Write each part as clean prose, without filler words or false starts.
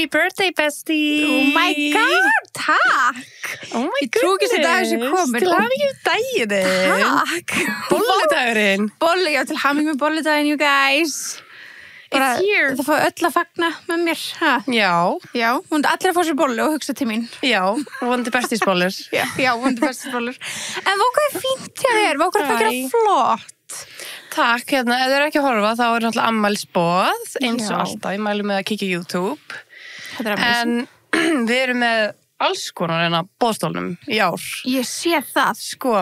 Happy birthday, bestie! Oh my god, takk! Oh my Ég trú ekki að þetta þessi komin. Til hamingju daginn! Takk! Bolludagurinn! Bolli, já, til hamingju með bolludaginn, you guys. Bara, It's here. það fá öll að fagna með mér. Ha? Já, Já, hún allir að fá sér bollu og hugsa til mín. já, vonandi bestisbollur. Já, hún er bestur bollur. En hvað er fínt hjá þér? Hvað er það að gera flott? Takk, ef þið eru ekki að horfa þá er náttúrulega ammælisboð, eins og Já. alltaf, ég mælu með að kíkja YouTube. Þetta er amazing. En við erum með alls konar en að boðstólnum í ár. Ég sé það. Sko,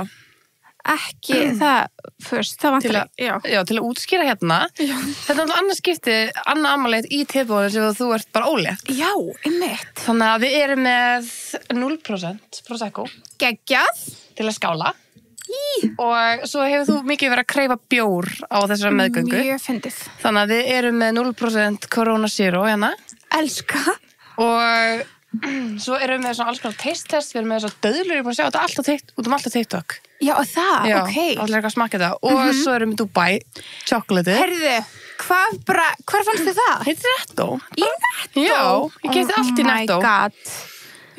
Ekki það fyrst, það til vantar. að, til að útskýra hérna, þetta er náttúrulega annað skipti, annað ammælið í tilbúinu sem þú ert bara ólétt. Já, einmitt. Þannig að við erum með 0% Prosecco Geggjað. til að skála. Og svo hefur þú mikið verið að kreyfa bjór á þessara meðgöngu. Mjög fyndið. Þannig að við erum með 0% Corona Zero hérna. Elska. Og svo erum við með svona alls konar taste test, við erum með þessar döðlur, ég er búin að sjá þetta allt á TikTok. Já, og það, Já, ok. allir eitthvað að smakka þetta. Og svo erum við Dubai chocolate. Herðu, hvar fannst þið það? Heitir Netto. Í Netto? Já, ég keypti allt í Netto. Oh my god.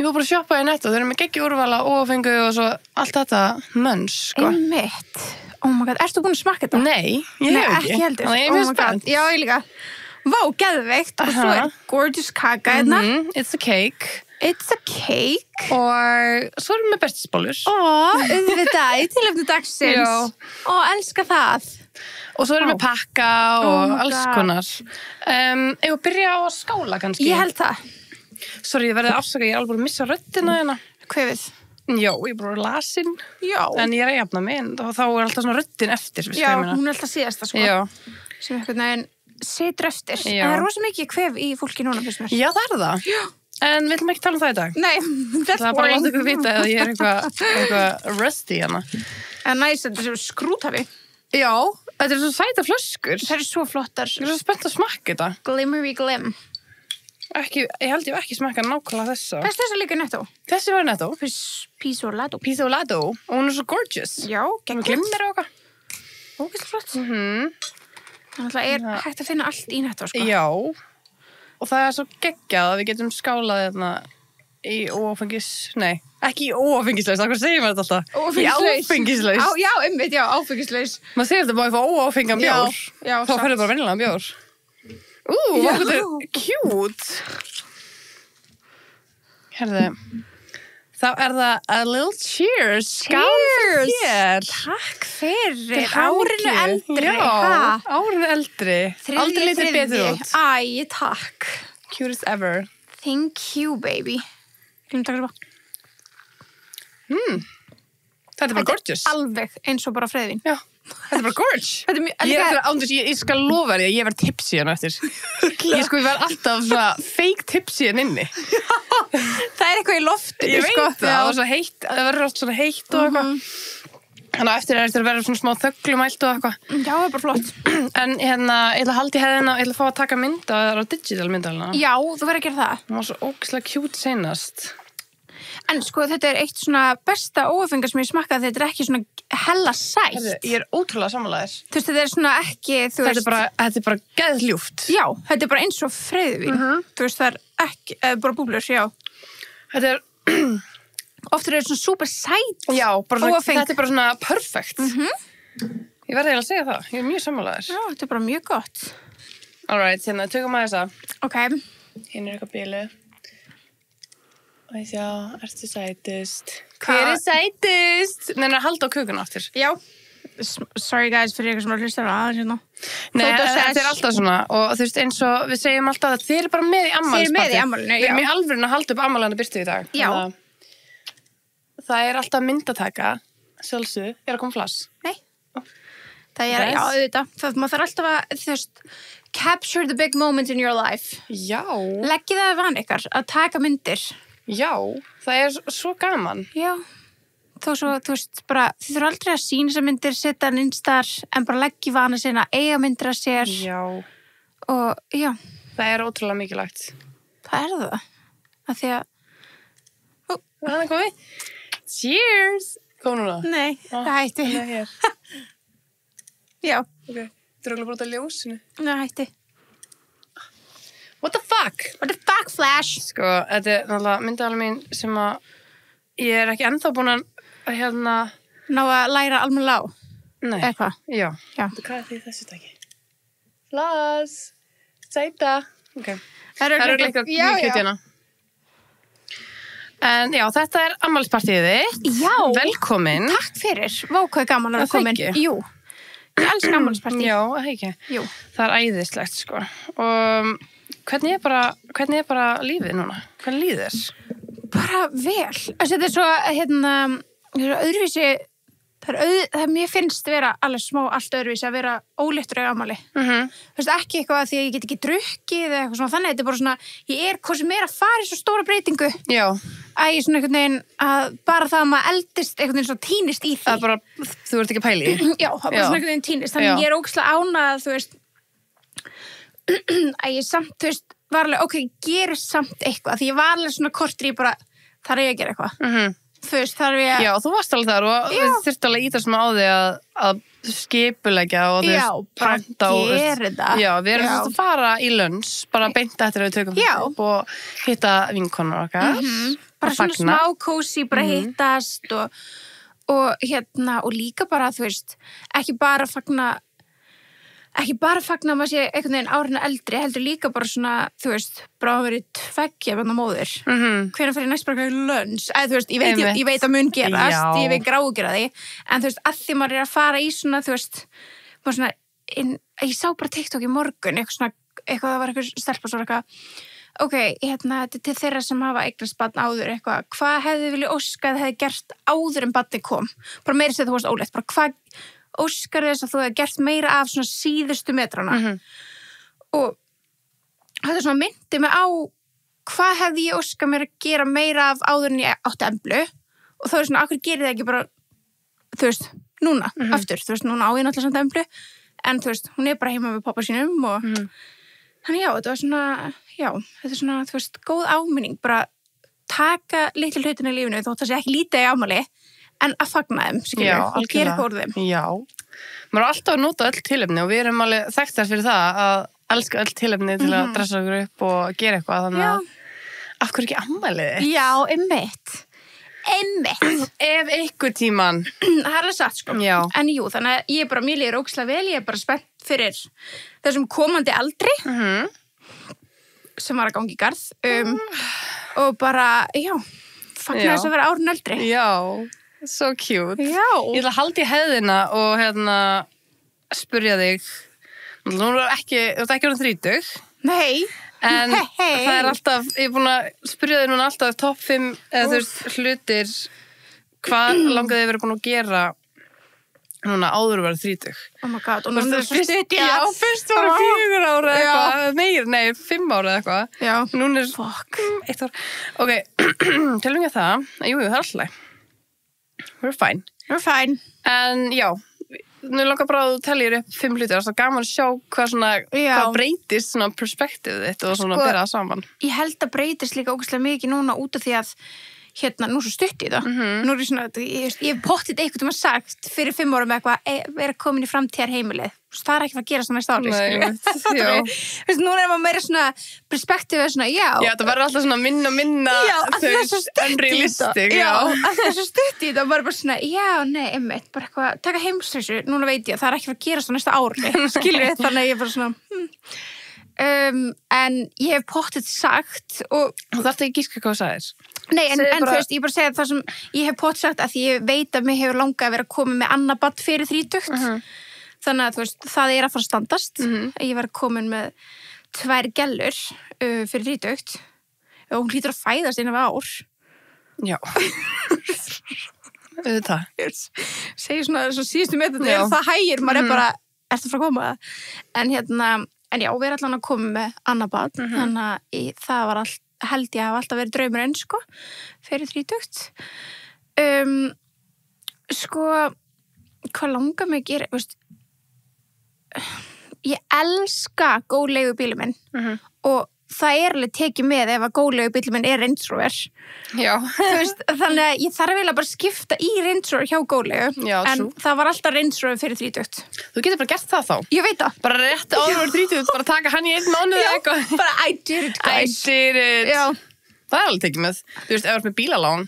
Ég var bara að shoppa í Netto, þeir eru með geggi úrvala og fengu og svo allt þetta mönns, sko. Einmitt. Oh my god, ertu búin að smakka þetta? Nei, ég hef ekki. Ekki heldur. Þannig að ég er Oh mjög my god. spennt. Já, ég líka. Vá, geðveikt. Og svo er gorgeous kaka hérna. It's a cake. It's a cake. Og svo erum við með bestisbollur. Auðvitað, í tilefni dagsins. Já. Elska það. Og svo erum við pakka og Oh my alls God. konar. Ég var að byrja á að skála kannski. Ég held það. Sorry, ég verði afsaka, ég er alveg búin að missa röddina hérna. Hvefið? Já, ég er bara lasin. Já. En ég er að jafna mig, en þá er alltaf svona röddin eftir. Já, hún er alltaf síðasta, sko. Já. Sem einhvern veginn situr eftir. Já. En það er rosa mikið kvef í fólki núna, fyrst mér. Já, það er það. Já. En við ætlum ekki tala um það í dag. Nei, that's Það er bara að boring. láta ykkur vita að ég er eitthvað rusty hérna. En næst, þetta er skrútafi. Já, þetta er svo sæta flöskur. Það eru svo flottar. Ég er svo spennt að smakka þetta. Glimmery glim. Ég held ég hef ekki smakkað nákvæmlega þessa. Hvað er þess að líka Netto? Þessi var Netto. Pisolado. Pisolado. Og hún er svo gorgeous. Já, Hún glimmer og eitthvað. Ógeðslega flott. Þannig að er hægt að finna allt í Netto, sko. Já. Og það er svo geggjað að við getum skálað hérna í ekki í óáfengislaus, hvað segir maður þetta alltaf? Í áfengislaus. Já, einmitt, já, áfengislaus. Maður segir þetta bara að fá óáfengan bjór. Já, Þá færðu bara venjulegan bjór. Já. Þetta er cute. Herðu, þá er það a little cheers. Skál fyrir þér. Takk fyrir. Til hamingju. Árinu eldri. Já, árinu eldri. Aldrei litið betur út. Æ, takk. Cutest ever. Thank you, baby. Glimum takk fyrir. Þetta er bara gorgeous. Alveg eins og bara freyðin. Já, þetta er bara gorge. Þetta er mjög... Ég skal lofa þér að ég verð tipsy hérna eftir. Ég verð alltaf svona fake tipsy hérna inni. Það er eitthvað í loftinu, Ég veit sko. það, og svo heitt, það verður oft svona heitt og eitthvað. Þannig að eftir að verður svona smá þöglumælt og eitthvað. Já, það er bara flott. En hérna, ég ætla að halda í hefðina og ég ætla að fá að taka mynda á digital myndalina. Já, þú verður að gera það. Það var svo ógeðslega cute seinast. En sko, þetta er eitt svona besta óafengar sem ég smakkaði, þetta er ekki svona hella sætt. Herðu, ég er ótrúlega samanlæðir. Þú veist, þetta er svona ekki, þú veist... Þetta er bara geðljúft. Já, þetta er bara eins og freyðvín. Þú veist, það er ekki, bara búblur, já. Þetta er... Oftur er þetta svona super sætt. Já, bara Óáfeng. þetta er bara svona perfect. Ég verði eiginlega að segja það. Ég er mjög samanlæðir. Já, þetta er bara mjög gott. Alright, hérna, tökum að þessa. Ok. Hérna er eitthvað bílið. Og sjá, ertu sætust? Hver er sætust? Nei, að halda á kökuna aftur. Já. Sorry guys, fyrir ykkur sem er að hlusta á hérna. Nei, þetta er alltaf svona. Og þú veist, eins og við segjum alltaf að þið eru bara með í ammælispartí. Þið eru með í afmælinu, já. Við erum í alvörinu að halda upp ammælana byrtu í dag. Já. Það er alltaf myndataka. Sjálfsög, er að koma flass. Nei. Það er, já, auðvitað. Maður þarf alltaf að, þú veist, capture the big moments in your life. Já. Leggið það van ykkar að taka myndir. Já, það er svo gaman. Já. Þó svo, þú veist, bara, þið þurfa aldrei að sína þessar myndir, setja hann instar, en bara leggja vana sinna, eiga myndir að sér. Já. Og, já. Það er ótrúlega mikilvægt. Það er það. Af því að... Það er komið. Cheers! Kom núna. Nei, það hætti. Það er hér. Já. Ok, þú eru alveg bara út af ljósinu. Það hætti. What the fuck? What the fuck, Flash? Sko, þetta náttúrulega myndaðalinn mín sem að ég ekki ennþá búin að Ná að læra almennilega á? Nei. Eitthvað? Já. Já. Hvað því þessu taki? Flas, sæta. Ok. Það eru líka mjög kjút hérna. En já, þetta afmælispartíið þitt. Já. Velkomin. Takk fyrir. Vá, hvað gaman að vera komin. Það ekki? Jú. Ég elska afmælispartí. Já, það ekki. Jú. Það æðislegt, sko. Og hvernig er bara lífið núna? Hvernig líður þér? Bara vel. Þetta er svo, öðruvísi, mér finnst vera alveg smá allt öðruvísi að vera óléttur á afmæli. Þú veist, ekki eitthvað að því að ég get ekki drukkið eða eitthvað svona, þannig þetta er bara svona, ég er hvað sem er að fara í svo stóra breytingu. Já. Að ég svona einhvern veginn, að bara það að maður eldist einhvern veginn svo tínist í því. Það er bara, þú ert ekki að pæla í. Já, það er bara svona einhvern veginn tínist, þannig ég er ógeðslega ánægð, þú veist, að ég samt, þú veist, var alveg, ok, gerir samt eitthvað, því ég var alveg svona kortri bara, þarf ég að gera eitthvað. Þú veist, þarf ég að... Já, þú varst alveg þar og við þurfti alveg íta sem á því að skipuleggja og þú veist, prenta og... Já, bara gera þetta. Já, við erum að fara í lönns, bara beinta eftir að við tökum upp og hitta vinkonur okkar. Bara svona smá kósi, bara hittast og líka bara, þú veist, ekki bara fagna að maður sé einhvern veginn árinu eldri, heldur líka bara svona, þú veist, bara að vera tveggja með móðir. Hvenær fer ég næst bara í lönns? Þú veist, ég veit að mun gerast, ég veit grágera því, en þú veist, að því maður er að fara í svona, þú veist, maður svona, ég sá bara TikTok í morgun, eitthvað það var eitthvað stelpa svo eitthvað, ok, þetta er til þeirra sem hafa eignast barn áður eitthvað, hvað hefði viljað óska að hefði gert áður en barnið kom? Bara meira sér þú varst ólétt, bara hvað óskar þess að þú hefði gert meira af svona síðustu metrana og þetta svona myndi mig á hvað hefði ég óskað mér að gera meira af áður en ég átti emblu og þá er svona, akkur gerir það ekki bara þú veist, núna, aftur þú veist, núna á ég náttúrulega samt emblu en þú veist, hún er bara heima með pappa sínum og þannig já, þetta var svona þetta er svona, þú veist, góð áminning bara taka litlu hlutina í lífinu þótt það sé ekki lítið í afmæli en að fagna þeim, skilur, og gera eitthvað úr þeim. Já, maður er alltaf að nota öll tilefni og við erum alveg þekktar fyrir það að elska öll tilefni til að dressa okkur upp og gera eitthvað, þannig að af hverju ekki afmælið þitt? Já, einmitt. Ef einhver tíman. Það er alveg satt, sko. Já. En jú, þannig að ég er bara, mér líður ógeðslega vel, ég er bara spennt fyrir þessum komandi aldri sem var að gangi í garð og bara, fagna þess að vera árun eldri. Já. So cute. Já. Ég ætla að halda í hefðina og spurja þig. Nú er ekki orðin 30. Nei. En það er alltaf, ég er búin að spurja þig núna alltaf topp 5 eða þú veist hlutir hvað langaði þið verið búin að gera núna áður að vera 30. Oh my god, og núna fyrst var 4 ára eitthvað, nei, 5 ára eitthvað. Já. Núna er 1 ár. Ok, telum ég það. Jú, það er alltaf. We're fine. En já, nú langar bara að þú teljir upp 5 hlutir, það er gaman að sjá hvað breytist svona perspektífið þitt og svona bera það saman. Ég held að breytist líka ógeðslega mikið núna út af því að nú svo stutt í það. Nú er svona, ég hef pottið eitthvað sagt fyrir 5 árum eitthvað, vera komin í framtíðarheimilið. Það er ekki að gera svona næsta ári. Nei, nú er maður meira svona perspektífið svona, já, það verður alltaf svona minna unrealistic. Já, það er svo stutt í það, bara svona, einmitt, bara eitthvað, taka heimstressu, núna veit ég, það er ekki að gera svona næsta ári. Skilur þið, þannig að ég bara svona, en ég hef pottið sagt og þú þarft ekki gíska hvað það sagðir. Nei, en þú veist, ég bara segja það sem ég hef pottið sagt að því ég veit að mér hefur langað að vera að koma með annað barn fyrir 30. Þannig að þú veist, það er að fara að standast. Ég var komin með 2 gellur fyrir 30 og hún hlýtur að fæðast innan við ár. Já. Auðvitað. Segir svona síðustu með þetta, það hægir, maður er bara, ertu frá að koma það? En já, við erum allan að koma með annað barn, þannig að það var allt, held ég að hafa alltaf verið draumurinn, sko, fyrir 30. Sko, hvað langar mig að gera, veist, ég elska góð leigubílinn minn og það alveg tekið með ef að gólegu bíllinn minn Range Rover. Já. Þú veist, þannig að ég þarf eiginlega bara að skipta í Range Rover hjá gólegu. Já, en það var alltaf Range Rover fyrir 30. Þú getur bara gert það þá. Ég veit það. Bara rétt áður 30, bara taka hann í 1 mánuð eða eitthvað. Bara I did it, guys. I did it. Já. Það alveg tekið með. Þú veist, ef þú ert með bílalán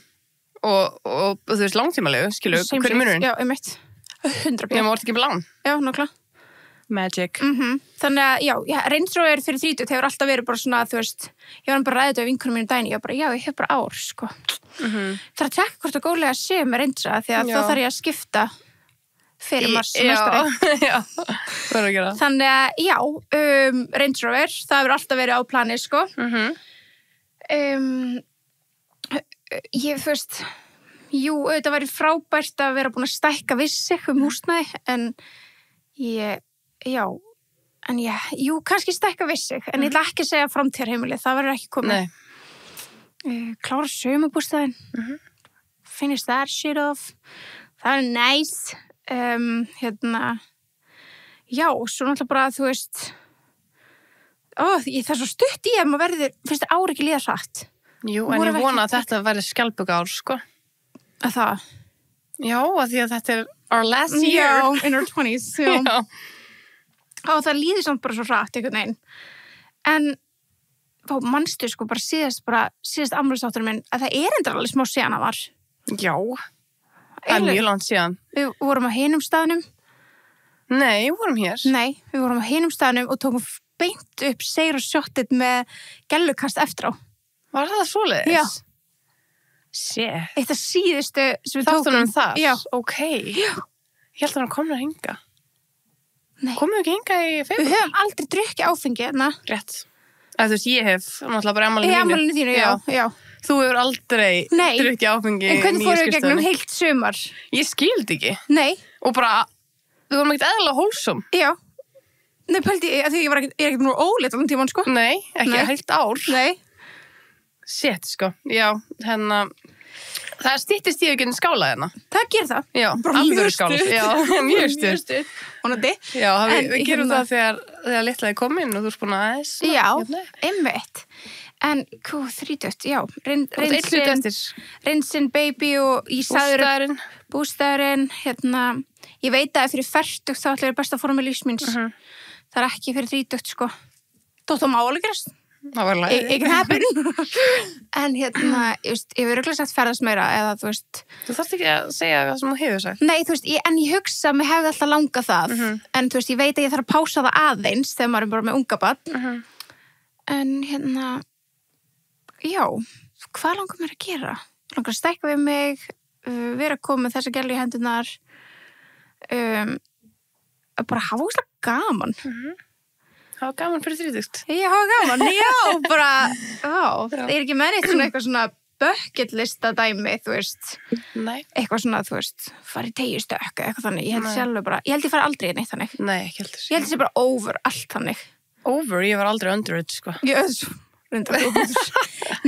og þú veist, langtímalegu, skilu, hver er munurinn? Já, einmitt. 100%. Já, maður ert ekki með lán. Já, nákvæmlega. Magic. Þannig að, já, Range Rover fyrir 30 hefur alltaf verið bara svona, þú veist, ég var bara ræðið á vinkunum mínu daginn, ég hef bara ár, sko. Það að tekka hvort að góðlega sé með Range Rover, því að þá þarf ég að skipta fyrir mars semestari. Já, það er að gera. Þannig að, já, Range Rover, það hefur alltaf verið á plani, sko. Ég, þú veist, jú, auðvitað væri frábært að vera búin að stækka við sig húsnæði, en jú, kannski stækka við sig, en ég ætla ekki að segja framtíðarheimili, það verður ekki komið. Nei. Klára sumarbústaðinn, finish that shit off, það er nice. Já, svo náttúrulega bara, þú veist, það er svo stutt í að maður verður, finnst það ári ekki líða hratt. Jú, en ég vona að þetta verður skjaldbökuár, sko. Að það? Já, að því að þetta er our last year. Já, in our 20s. Já. Og það líður samt bara svo hratt, einhvern veginn. En, manstu sko bara síðast afmælisdagurinn minn, að það endur alveg smá síðan að var. Já, það er mjög langt síðan. Við vorum á hinum staðnum. Nei, við vorum hér. Nei, við vorum á hinum staðnum og tókum beint upp Seir og Sjottið með gellukast eftir á. Var það svoleiðis? Já. Shit. Eitt af síðustu sem við tókum þar? Já. Ok. Já. Ég held að hann komur að hinga. Nei. Komum við ekki hinga í febrúar? Við höfum aldrei drukkið áfengi, Rétt. Þú veist, ég hef, náttúrulega bara í afmælinu þínu, já. Þú hefur aldrei drukkið áfengi. En hvernig fóruð við gegnum heilt sumar? Ég skildi ekki. Nei. Og bara, við vorum ekkert eðlilega wholesome. Já. Nei, pældi ég, því ég er ekkert nú óleitt allan tíman, sko. Nei, ekki heilt ár. Nei. Shit, sko. Já, það styttist ég ekki inn skála hérna. Það gerir það. Já, alveg skála. Já, mjög stutt. Vonandi. Já, við gerum það þegar litlaði komin og þú ert búin aðeins. Já, einmitt. En, 30, já. Rinsinn, baby og ég sagður bústæðurinn, ég veit að fyrir 40 þá ætla ég besta forma lífsmins. Það er ekki fyrir 30, sko. Þótt má alveg gerast. Það var lægi. It can happen. En ég verður örugglega sagt ferðast meira eða þú veist. Þú þarft ekki að segja það sem þú hefur sagt. Nei, þú veist, en ég hugsa að mér hefði alltaf langað það. En þú veist, ég veit að ég þarf að pása það aðeins þegar maður er bara með unga barn. En já, hvað langar mér að gera? Langar að stækka við mig, vera að koma með þessa gælu í hendunar, bara hafa ógeðslega gaman. Hafa gaman fyrir 30. Já, hafa gaman, já, bara, það er ekki með neitt svona eitthvað svona bucket lista dæmi, þú veist. Nei. Eitthvað svona, þú veist, farið tegjustökk, eitthvað þannig. Ég held ég fari aldrei neitt þannig. Nei, ekki heldur. Ég held þessi bara over allt þannig. Over? Ég var aldrei under it, sko. Nei,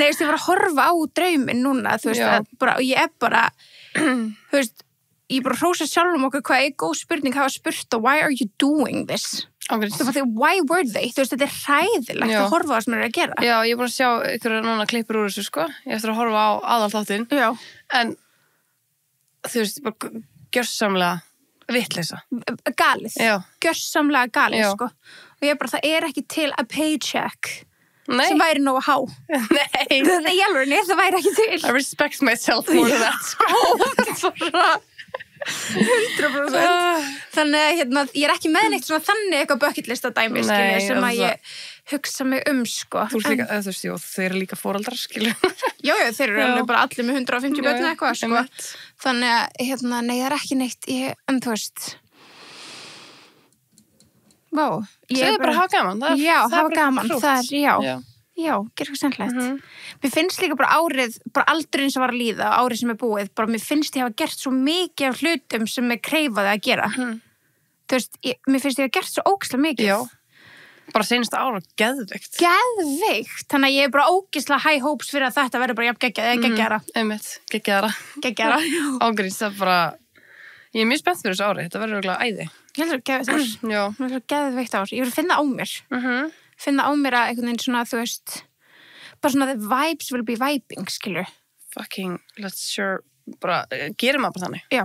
ég var að horfa á drauminn núna, þú veist, og ég er bara, þú veist, ég bara hrósa sjálfum okkur hvað er góð spurning hafa spurt og why are you doing this? Okay. Þú veist, why were they? Þú veist, þetta er hræðilegt að horfa á það sem er að gera. Já, ég er búin að sjá ykkur núna klippur úr þessu, sko. Ég eftir að horfa á aðalþáttinn. Já. En, þú veist, bara gjörsamlega vitleysa. Galið. Já. Gjörsamlega galið, sko. Og ég bara, það er ekki til a paycheck. Nei. Sem væri nóg að há. Nei. Í alvörunni, það væri ekki til. I respect myself more than that, sko. 100%. Þannig að ég er ekki með neitt svona þannig eitthvað bucket lista dæmi, skilja, sem að ég hugsa mig sko. Þú veist líka, þú veist, þeir eru líka foreldrar, skilja. Já, þeir eru alveg bara allir með 150 börn eitthvað, sko. Þannig að, nei, það er ekki neitt, en þú veist. Vá. Segðu bara hafa gaman. Já, hafa gaman, það er, já, gera eitthvað sennlegt. Mér finnst líka bara árið, bara aldurinn sem var að líða, árið sem er búið, bara mér finnst ég hafa gert svo mikið af hlutum sem er kreifaði að gera. Þú veist, mér finnst ég hafa gert svo ógeðslega mikið. Já, bara seinasta ára, geðveikt. Geðveikt, þannig að ég er bara ógeðslega high hopes fyrir að þetta verður bara jafn geggjað, eða geggjara. Einmitt, geggjara. Ágríns, það bara, ég er mjög spennt fyrir þessu ári, þetta verður örugglega æði. Ég heldur að geðveikt ár. Já. Það verður geðveikt ár, ég verður að finna á mér. finna á mér að einhvern veginn svona, þú veist, bara svona the vibes will be vibing, skilur. Fucking, let's sure, bara, gerum maður bara þannig. Já.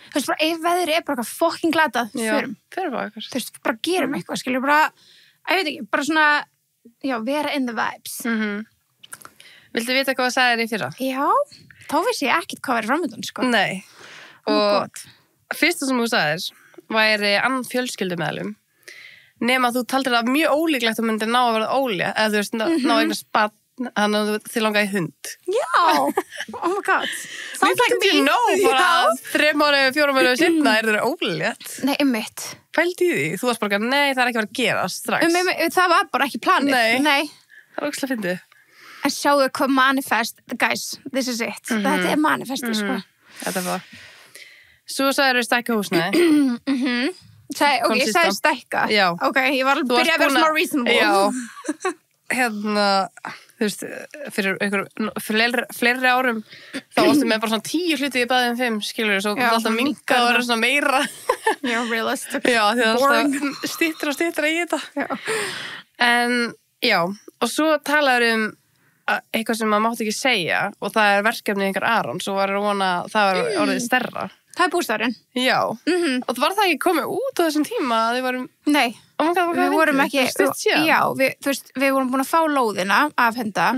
Þú veist, bara ef veðri bara eitthvað fucking glatað, förum bara eitthvað. Þú veist, bara gerum eitthvað, skilur, bara, ég veit ekki, bara svona, já, vera in the vibes. Viltu vita hvað það sagðir í fyrra? Já, þá vissi ég ekkert hvað verið framöndan, sko. Nei. Og fyrsta sem þú sagðir væri annan fjölskyldumeðlum nema að þú taldir það mjög ólíklegt að myndi ná að verða ólétt, eða þú veist, ná einhvers barn, þannig að þið langaði hund. Já, oh my god. Við fæktum ég nóg bara 3 mánuði, 4 mánuði seinna þeir ólétt. Nei, einmitt. Pældi í því, þú varst bara, nei, það ekki verið að gera strax. Það var bara ekki planið. Nei. Það var ógeðslega fyndið. En sjáðu hvað manifest, guys, this is it. Þetta manifestið, sko. Þetta var. Svo sagðir við stækka húsnæði. Ok, ég sagði stækka. Já. Ok, ég var að byrja að vera smá reasonable. Já. Hérna, þú veist, fyrir fleiri árum þá varstu með bara svona 10 hluti í bæðin 5, skilur þú, svo var alltaf minkað og verið svona meira. Já, realistic. Já, því það var alltaf styttra í þetta. Já. En, já, og svo talaður eitthvað sem maður mátti ekki segja og það verkefni einhver Aron, svo var að vona það var orðið stærra. Það bústafurinn. Já. Og var það ekki komið út á þessum tíma að þið varum... Nei. Við vorum ekki... Já, við vorum búin að fá lóðina afhenda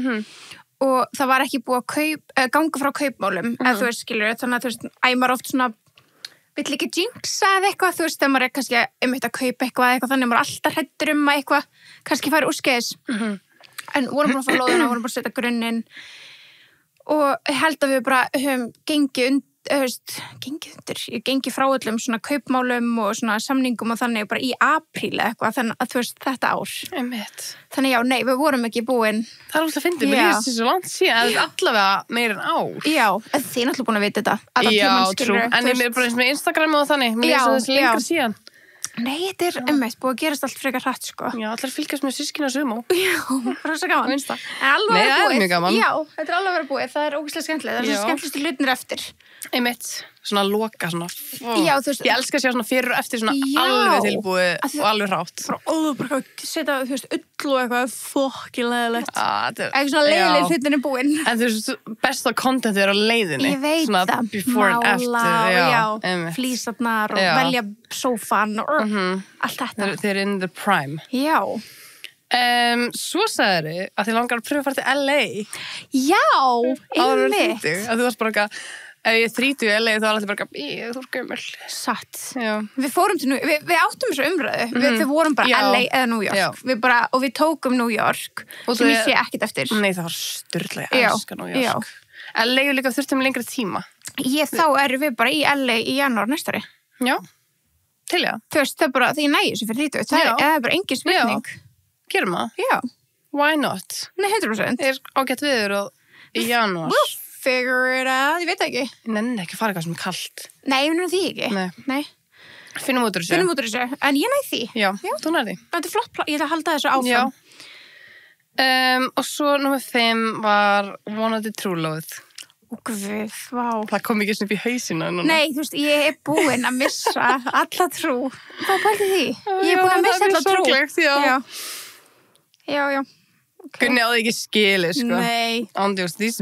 og það var ekki búið að ganga frá kaupmálum, eða þú veist, skilur, þannig að þú veist, æmar oft svona vill ekki jinxa eða eitthvað, þú veist, þegar maður kannski einmitt að kaupa eitthvað, þannig að maður alltaf hræddur að eitthvað kannski fari úrskeiðis. En vorum búin að fá lóðina, vorum búin að setja grunninn og ég held að við bara höfum gengið ég gengi frá öllum svona kaupmálum og svona samningum og þannig bara í apríl eitthvað, þannig að þú veist þetta ár. Einmitt. Þannig já, nei, við vorum ekki búin. Það er alltaf fyndið, mér líst þessu langt síðan, allavega meir en ár. Já, þið er náttúrulega búin að vita þetta. Já, trú, en ég er bara eins með Instagram og þannig, mér líst þessu lengra síðan. Nei, þetta er einmitt búið að gerast allt frekar hratt, sko. Já, allir fylgjast með systkina sumo. Já, það er svo gaman. Nei, það er mjög gaman. Já, þetta er alveg verið búið, það er ógeðslega skemmtilegt. Það er svo skemmtilegustu hlutirnir eftir. Einmitt, svona loka, svona. Já, þú veist. Ég elska að sjá svona fyrir og eftir svona alveg tilbúið og alveg hrátt. Bara setja, þú veist, ull og eitthvað fokkilegilegt. Eitthvað svona leiðileg hlutin er búinn. En þú veist, besta content er á leiðinni. Ég veit það. Before and after. Já, flísarnar og velja sófan og allt þetta. Þeir in the prime. Já. Svo sagðir þið að þið langar að pröfa að fara til LA. Já, einmitt. Að þú varst bara eitthvað, ef ég 30 í LA þá var alltaf bara eitthvað, þú er gömul. Satt. Já. Við fórum til við áttum þessu umræðu. Við vorum bara LA eða New York. Og við tókum New York sem ég sé ekkert eftir. Nei, það var sturla, ég elska New York. LA er líka þurftum lengri tíma. Þá erum við bara í LA í janúar næsta ári. Já, til já. Þú veist, það er bara, því ég næði þessu fyrir 30. Það er bara engin spurning. Gerum það? Já. Why not? Nei, 100%. Það er ágætt viður í janúar. We'll figure it out, ég veit ekki. Nenni ekki að fara eitthvað sem er kalt. Nei, við nefnum því ekki. Nei. Finnum út úr þessu. En ég næði því. Já, þú nærði. Þetta er flott, ég ætla að halda þessu áfram. Já. Og svo nummer 5 var vonandi trúlóð. Ó, guð, vá. Það kom ekki svona upp í hausina núna. Nei, þú veist, ég er búin að missa alla trú. Hvað pælti því? Ég er búin að missa alla trú. Sorglegt, já. Gunni á því ekki skili, sko. Nei. Andjós, these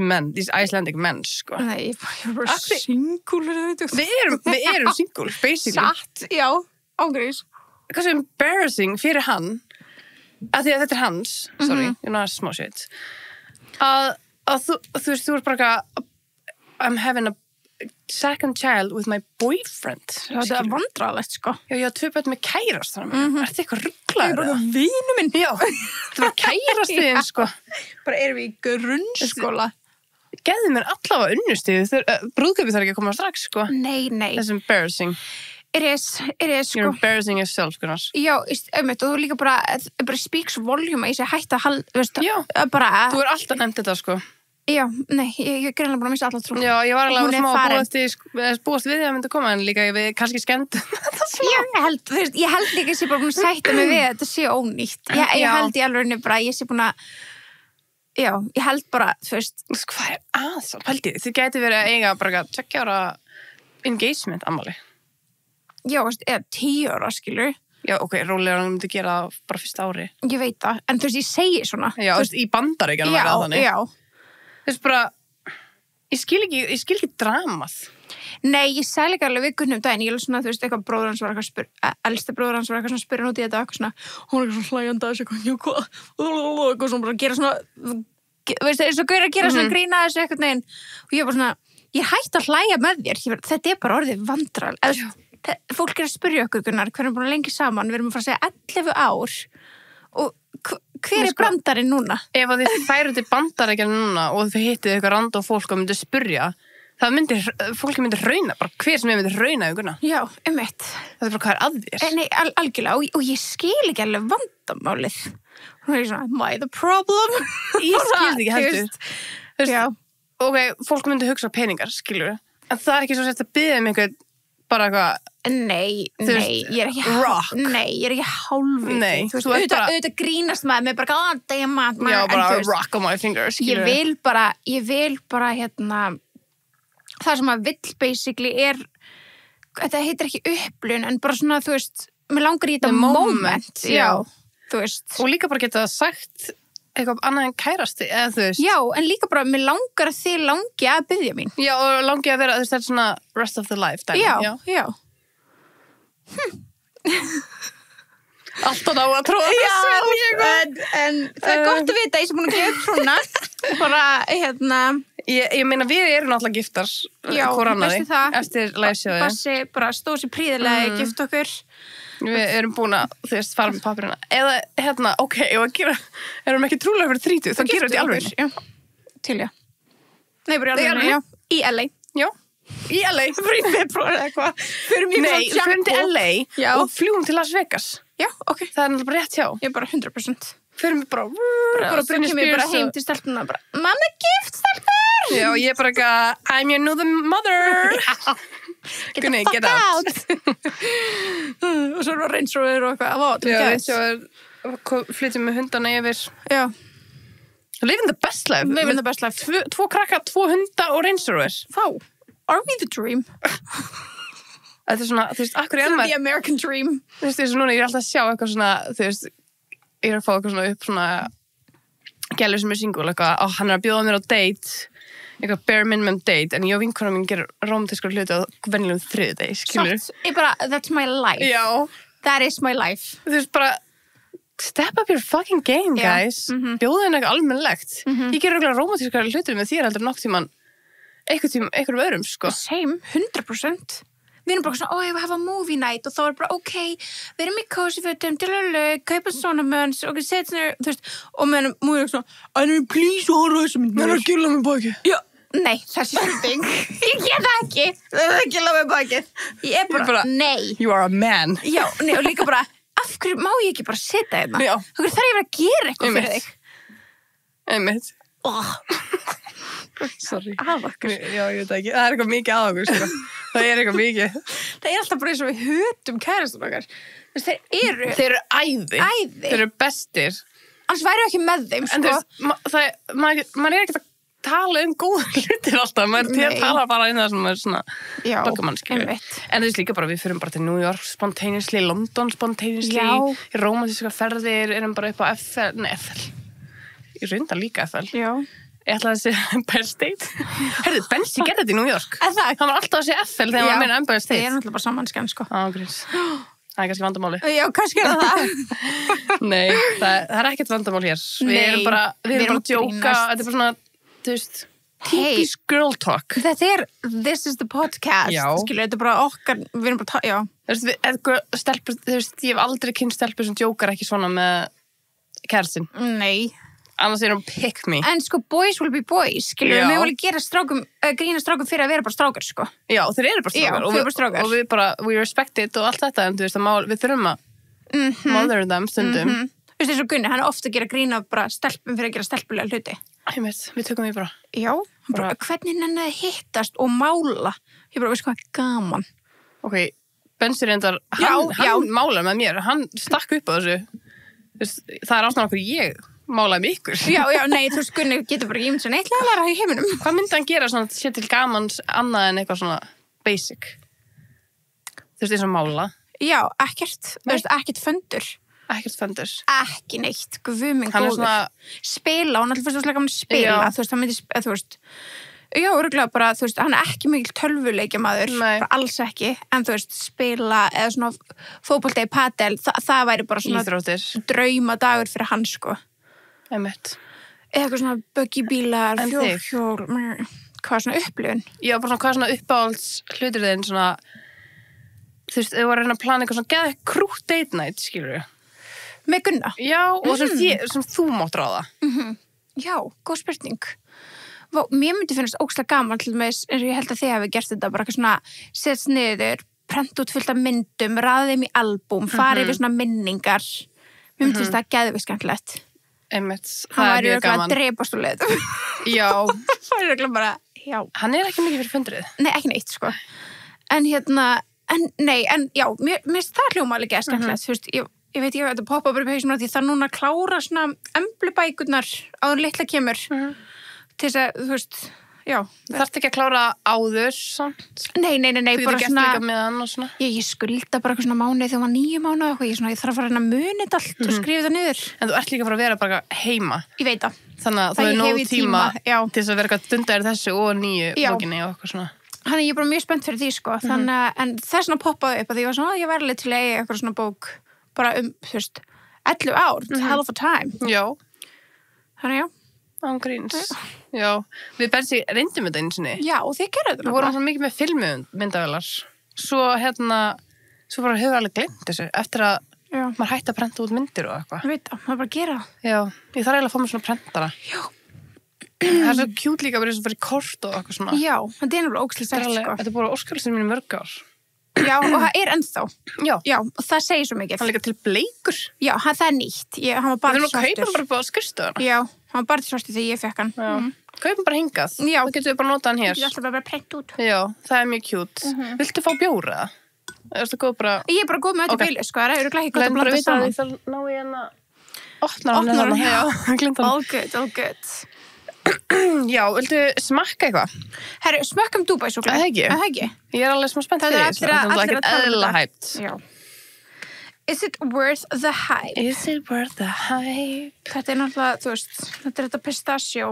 Icelandic men, sko. Nei, ég er bara single. Við erum single, basically. Satt, já, ángriðis. Hvað sem embarrassing fyrir hann, að því að þetta er hans, sorry, you know, small shit, að þú veist, þú er bara eitthvað, I'm having a second child with my boyfriend. Það er vandrarlegt, sko. Já, ég har 2 börn með kærast þannig. Er þetta eitthvað rugglaður? Það er bara vinu minn. Já, það var kærastiðin, sko. Bara erum við í grunnskóla. Geðu mér allavega unnustíð. Brúðkaupið þarf ekki að koma strax, sko. Nei. That's embarrassing. It is, sko. You're embarrassing yourself, Gunnar. Já, einmitt, og þú líka bara speaks volume að ég sé hægt að veist, já, bara... Þú er alltaf nefnt þetta, sko. Já, nei, ég er greinlega búin að missa alla trú. Já, ég var alveg smá að búast við því að myndi koma, en líka við kannski skemmtum þetta smá. Ég held líka að ég sé bara búin að sætta mig við að þetta sé ónýtt. Ég held í alveg bara, ég sé búin að, já, ég held bara, þú veist. Hvað er aðeins? Pældi, þið gæti verið að eiga bara 2 ára engagement ammali. Já, eða 10 ára, skilur. Já, ok, rólegur hann myndi gera það bara fyrsta ári. Ég veit það, en þú veist, ég segi svona. Já, þú veist, í Bandaríkjunum væri það þannig. Já. Þú veist bara, ég skil ekki dramað. Nei, ég sagði líka alveg við Gunni daginn, ég er svona, þú veist, eitthvað bróður hans var eitthvað elsti bróður hans var eitthvað svona spyrja út í þetta, eitthvað svona, hún er eitthvað svona hlæjandi að þessu, eitthvað svona bara gera svona, veist, eins og Gaur að gera svona grína þessu eitthvað neginn, og ég var bara svona, ég hætti að hlæja með þér, þetta bara orðið vandral, fólk að spyrja okkur, Gunnar, hvernig búin að lengi saman, við erum að fara að segja 11 ár, og hver brandarinn núna? Ef að þið færu til Bandaríkjunum núna og þið hittið eitthvað random fólk og myndið spyrja, fólki myndir rauna, bara hver sem myndir rauna ykkurna. Já, einmitt. Það bara hvað að þér? Nei, algjörlega, og ég skil ekki alveg vandamálið. Hún er svona, am I the problem? Ég skil ekki heldur. Já. Ok, fólk myndi hugsa peningar, skilur. En það er ekki svo sett að biðja einhvern bara eitthvað. Nei, ég er ekki rock. Nei, ég er ekki hálfviti. Nei, þú veist, auðvitað grínast maður með bara, god damn it. Já, bara rock on my finger, skilur. Ég vil bara það sem að vill basically þetta heitir ekki upplifun, en bara svona, þú veist, mér langar í þetta moment. Já, þú veist. Og líka bara geta sagt eitthvað annað en kærasti, eða þú veist. Já, en líka bara, mér langar að þið langi að biðja mín. Já, og langi að vera, þú veist, þetta er svona rest of the life dæmi. Já. Alltaf á að tróða þessu. En það er gott að vita, ég sem búin að gefa upp svona. Bara, Ég meina, við erum náttúrulega giftar hvor annari eftir livesjóði. Bassi bara stóð sér prýðilega gift okkur. Við erum búin að, þú veist, fara með pappirina. Eða, ok, erum ekki trúlega fyrir 30, þá gerum við þetta í alveg. Já, til já. Nei, bara í alveg, já. Í LA. Já, í LA. Bara í februar eða eitthvað. Nei, förum til LA og fljúum til Las Vegas. Já, ok. Það er náttúrulega bara rétt hjá. Ég er bara 100%. Förum við bara Britney Spears. Bara heim til stelpuna, bara, mamma gift stelpur! Já, ég er bara eitthvað, I'm your new mother. Get the fuck out. Og svo er það Range Rover og eitthvað. Já, Range Rover, flytjum með hundana yfir. Já. Living the best life. Living the best life. 2 krakka, 2 hunda og Range Rover. Fá, are we the dream? Þetta er svona, þú veist, akkur ég The American dream. Þú veist, eins og núna, ég er alltaf að sjá eitthvað svona, þú veist, ég er að fá eitthvað svona upp svona gælur sem er single, eitthvað, hann er að bjóða mér á date, eitthvað bare minimum date, en ég og vinkona mín gerir rómantískar hluti á venjulegum 3. degi, skilur. Ég bara, that's my life. Já. That is my life. Þú veist, bara, step up your fucking game, guys. Bjóða henni eitthvað almennilegt. Ég gerir eitthvað rómantískar hluti með þér heldur nokk tíman, einhverjum öðrum, sko. Same, 100%. Við erum bara svona, ég vil hafa movie night og þá er bara, ok, við erum í cozy fötum, kaupa svona mönns og setja nýr, þú veist, og meðan múið er svona, please, horfa þessu mynd. Það er að gilla mig baki. Já, nei, þessi spurning. Ég get það ekki. Það er að gilla mig baki. Ég er bara, nei. You are a man. Já, nei, og líka bara, af hverju má ég ekki bara setja hérna? Já. Af hverju þarf ég að gera eitthvað fyrir þig? Einmitt. Sorry. Aðvakur. Já, ég veit ekki. Það er eitthvað mikið aðvakur, sko. Það er eitthvað mikið. Það er alltaf bara eins og við hötum kærastum okkar. Þeir eru æði. Þeir eru bestir. Annars væri ekki með þeim, sko. En þú veist, maður er ekkert að tala góða hlutir alltaf. Maður tala bara inn það sem maður er svona böggamannski. En þú veist líka bara, við fyrum bara til New York spontaneously, London spontaneously, rómantískar ferðir, erum bara upp á FL. Ég reyndar líka FL. Já. Ég ætlaði að segja Empire State. Herðu, Bensi gerði þetta í New York. Hann var alltaf að segja FL þegar hann var meina Empire State. Ég er náttúrulega bara samanskjæn, sko. Grís. Það er kannski vandamáli. Já, kannski er það. Nei, það er ekkert vandamál hér. Við erum bara að djóka. Þetta er bara svona, þú veist, typisk girl talk. Þetta er This is the podcast. Já. Skilur, þetta er bara okkar, við erum bara, já. Þú veist, ég hef aldrei kynnt stelpur sem djókar ekki svona með kærastinn. Nei. Annars er hún pick me. En sko, boys will be boys, skilur við vilja gera grína strákum fyrir að vera bara strákar, sko. Já, þeir eru bara strákar. Já, þeir eru bara strákar. Og við bara, we respect it og allt þetta, en þú veist, við þurfum að mother them stundum. Þú veist, eins og Gunni, hann er ofta að gera grína bara stelpum fyrir að gera stelpulega hluti. Við tökum því bara. Já, bara, hvernig nenni hittast og mála? Ég bara, veist hvað, gaman. Ok, Bensi reyndar, hann málar með mér, hann stakk upp á þessu. Það er ástæðan okkur ég málaði með ykkur. Já, nei, þú veist, Gunni getur bara ímynd svo neitt læra í heiminum. Hvað myndi hann gera svona sé til gamans annað en eitthvað svona basic? Þú veist, eins og mála? Já, ekkert föndur. Ekkert föndur. Ekki neitt, guðminn góður. Svona... Spila, hún alltaf fyrst að gaman að spila, þú veist, hann myndi, þú veist, já, örugglega bara, þú veist, hann ekki mikil tölvuleikjamaður, bara alls ekki, en þú veist, spila eða svona fótbolta í padel, það væri bara svona íþróttir. Draumadagur fyrir hann, sko. Einmitt. Eða eitthvað svona buggy-bílar, fjórhjól, hvað svona upplifun? Já, bara svona, hvað svona uppáhalds hlutir þinn, svona, þú veist, þau voru að reyna að plana eitthvað svona geða krútt date night, skilur við? Með Gunna? Já, og sem þú mátt ráða. Já, góð spurning. Mér myndi finnast ógeðslega gaman til þess, eins og ég held að þið hafi gert þetta, bara eitthvað svona, setst niður, prent út fullt af myndum, raða þeim í albúm, farið við svona minningar. Mér myndi finnst það geðveikt skemmtilegt. Einmitt, það er mjög gaman. Hann væri drepast úr leið. Já. Það er örugglega bara, já. Hann er ekki mikið fyrir fundrið. Nei, ekki neitt, sko. En já, mér finnst það hljóma alveg geða skemmtilegt, þú veist, ég veit ekki að þetta poppa bara upp í hausnum því það núna að klára svona ömblubækurnar áður litla kemur til þess að, þú veist, já. Þú þarft ekki að klára áður, samt? Nei, þú bara gert svona... líka með hann og svona? Ég skulda bara eitthvað svona mánuði þegar maður 9 mánuði og ég þarf að fara að muni þetta allt og skrifa það niður. En þú ert líka bara að vera bara heima. Ég veit það. Þannig að þú er nóg tíma til þess að vera eitthvað dundar þessu og 9 bókinni og eitthvað svona. Þannig ég er bara mjög spennt fyrir því, sko. Þannig, en þess vegna poppaði upp að ég var svona, ég var alveg til að eiga eitthvað svona bók bara þú veist, 11 ár, hell of a time. Já. Þannig, já. Ángríns. Já. Við Bersi reyndum þetta einu sinni. Já, og þið gerðu þetta. Við vorum svona mikið með filmmyndavélar. Svo bara hefur alveg gleymt þessu eftir að maður hætti að prenta út myndir og eitthvað. Ég veit það, maður bara gera það. Já, ég þarf eiginlega að fá mér svona prentara. Já. Það er svo cute líka að vera fyrir kort og eitthvað svona. Já, það er náttúrulega ógeðslega sætt, sko. Þetta er búin á Óskarlistinu mínu mörg ár. Já, og það er ennþá. Já, og það segir svo mikið. Hann líka til bleikur. Já, það er nýtt. Hann var bara svartur. Við erum að kaupa bara skrifstofuna. Já, hann var bara svartur þegar ég fekk hann. Kaupum bara hingað. Já. Það getur við bara notað hann hér. Ég ætla bara að prenta út. Já, það er mjög cute. Viltu fá bjóra það? Erstu góð bara... Ég er bara góð með þetta bíli, sko. Það eru glæði gott að blanda saman. Það ná ég hérna... Opnar hann. All good. Já, viltu smakka eitthvað? Herru, smakkum Dubai-súkkulaði. Það ekki? Ég er alveg smá spennt fyrir því. Það er ekkert eðlilega hyped. Já. Is it worth the hype? Is it worth the hype? Þetta er náttúrulega, þú veist, þetta er þetta pistachio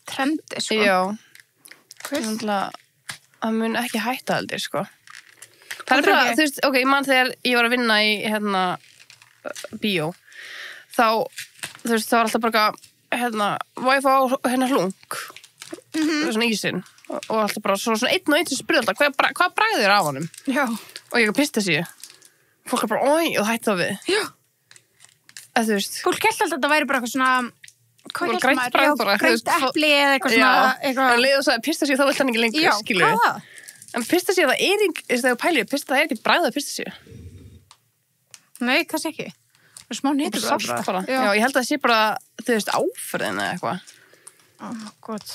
trendi, sko. Já. Það mun ekki hætta aldrei, sko. Það er bara, þú veist, ok, ég man þegar ég var að vinna í, bíó, þá, þú veist, það var alltaf bara Wi-Fi á hlung, svona ísinn, og alltaf bara svona einn og einn sem spurði alltaf, hvað bragðir af honum? Já. Og ég pista sér. Fólk er bara, oi, og hætti það við. Já. Þú veist. Fólk held alltaf að þetta væri bara eitthvað svona, hvað held maður? Grænt bragð bara. Grænt epli eða eitthvað svona, eitthvað. En leið og sagði, pista sér, þá vilt hann ekki lengur, skilur. Já, hvað það? En pista sér, það er ekki, þegar pælið, það er ekki bragð að pista sér. Nei, kannski ekki. Það er smá nýtur bara. Já, ég held að það sé bara, þú veist, áferðin eða eitthvað. Gott.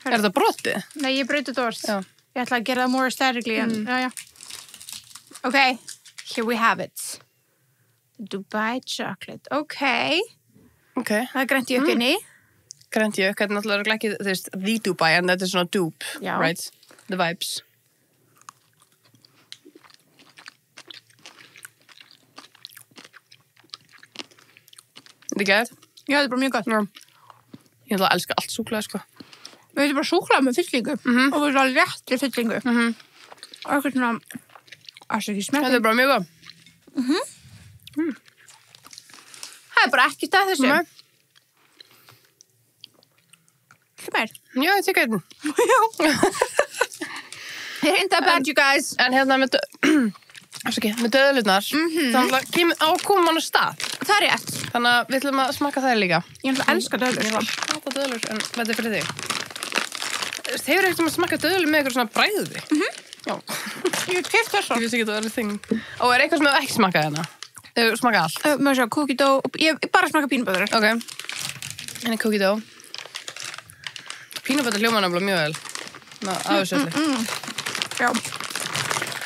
Er þetta brotið? Nei, ég brauti þetta orð. Já. Ég ætla að gera það more aesthetically, en já. Ok, here we have it. Dubai chocolate. Ok. Það er grænt jökkunni. Grænt jökk, þetta er náttúrulega ekki, þú veist, the Dubai, en þetta er svona dupe, right? The vibes. Þetta er gæð? Já, þetta er bara mjög gott. Ég ætla að elska allt súkkulaði, sko. Við veitum bara súkkulaði með fyllingu og við erum alveg réttri fyllingu. Og eitthvað svona, ekki smerti. Þetta er bara mjög góð. Það er bara ekki stað þessu. Ekki meir? Já, ég tek eitthvað. Já. It ain't that bad, you guys. En með döðlurnar, þannig að koma hann á stað. Það er rétt. Þannig að við ætlum að smakka það líka. Ég ætla að elska döðlur. Ég hata döðlur, en þetta er fyrir þig. Þeir eru ekkert að smakka döðlur með eitthvað svona bræði. Já. Ég keypti þessa. Ég vissi ekki að það var þing. Og er eitthvað sem þú ekki smakkaði hérna? Þú smakkaði allt? Má sjá, cookie dough. Ég bara smakka pínuböður. Ok. Henni cookie dough. Pínuböður hljóma nefnilega mjög vel. Já.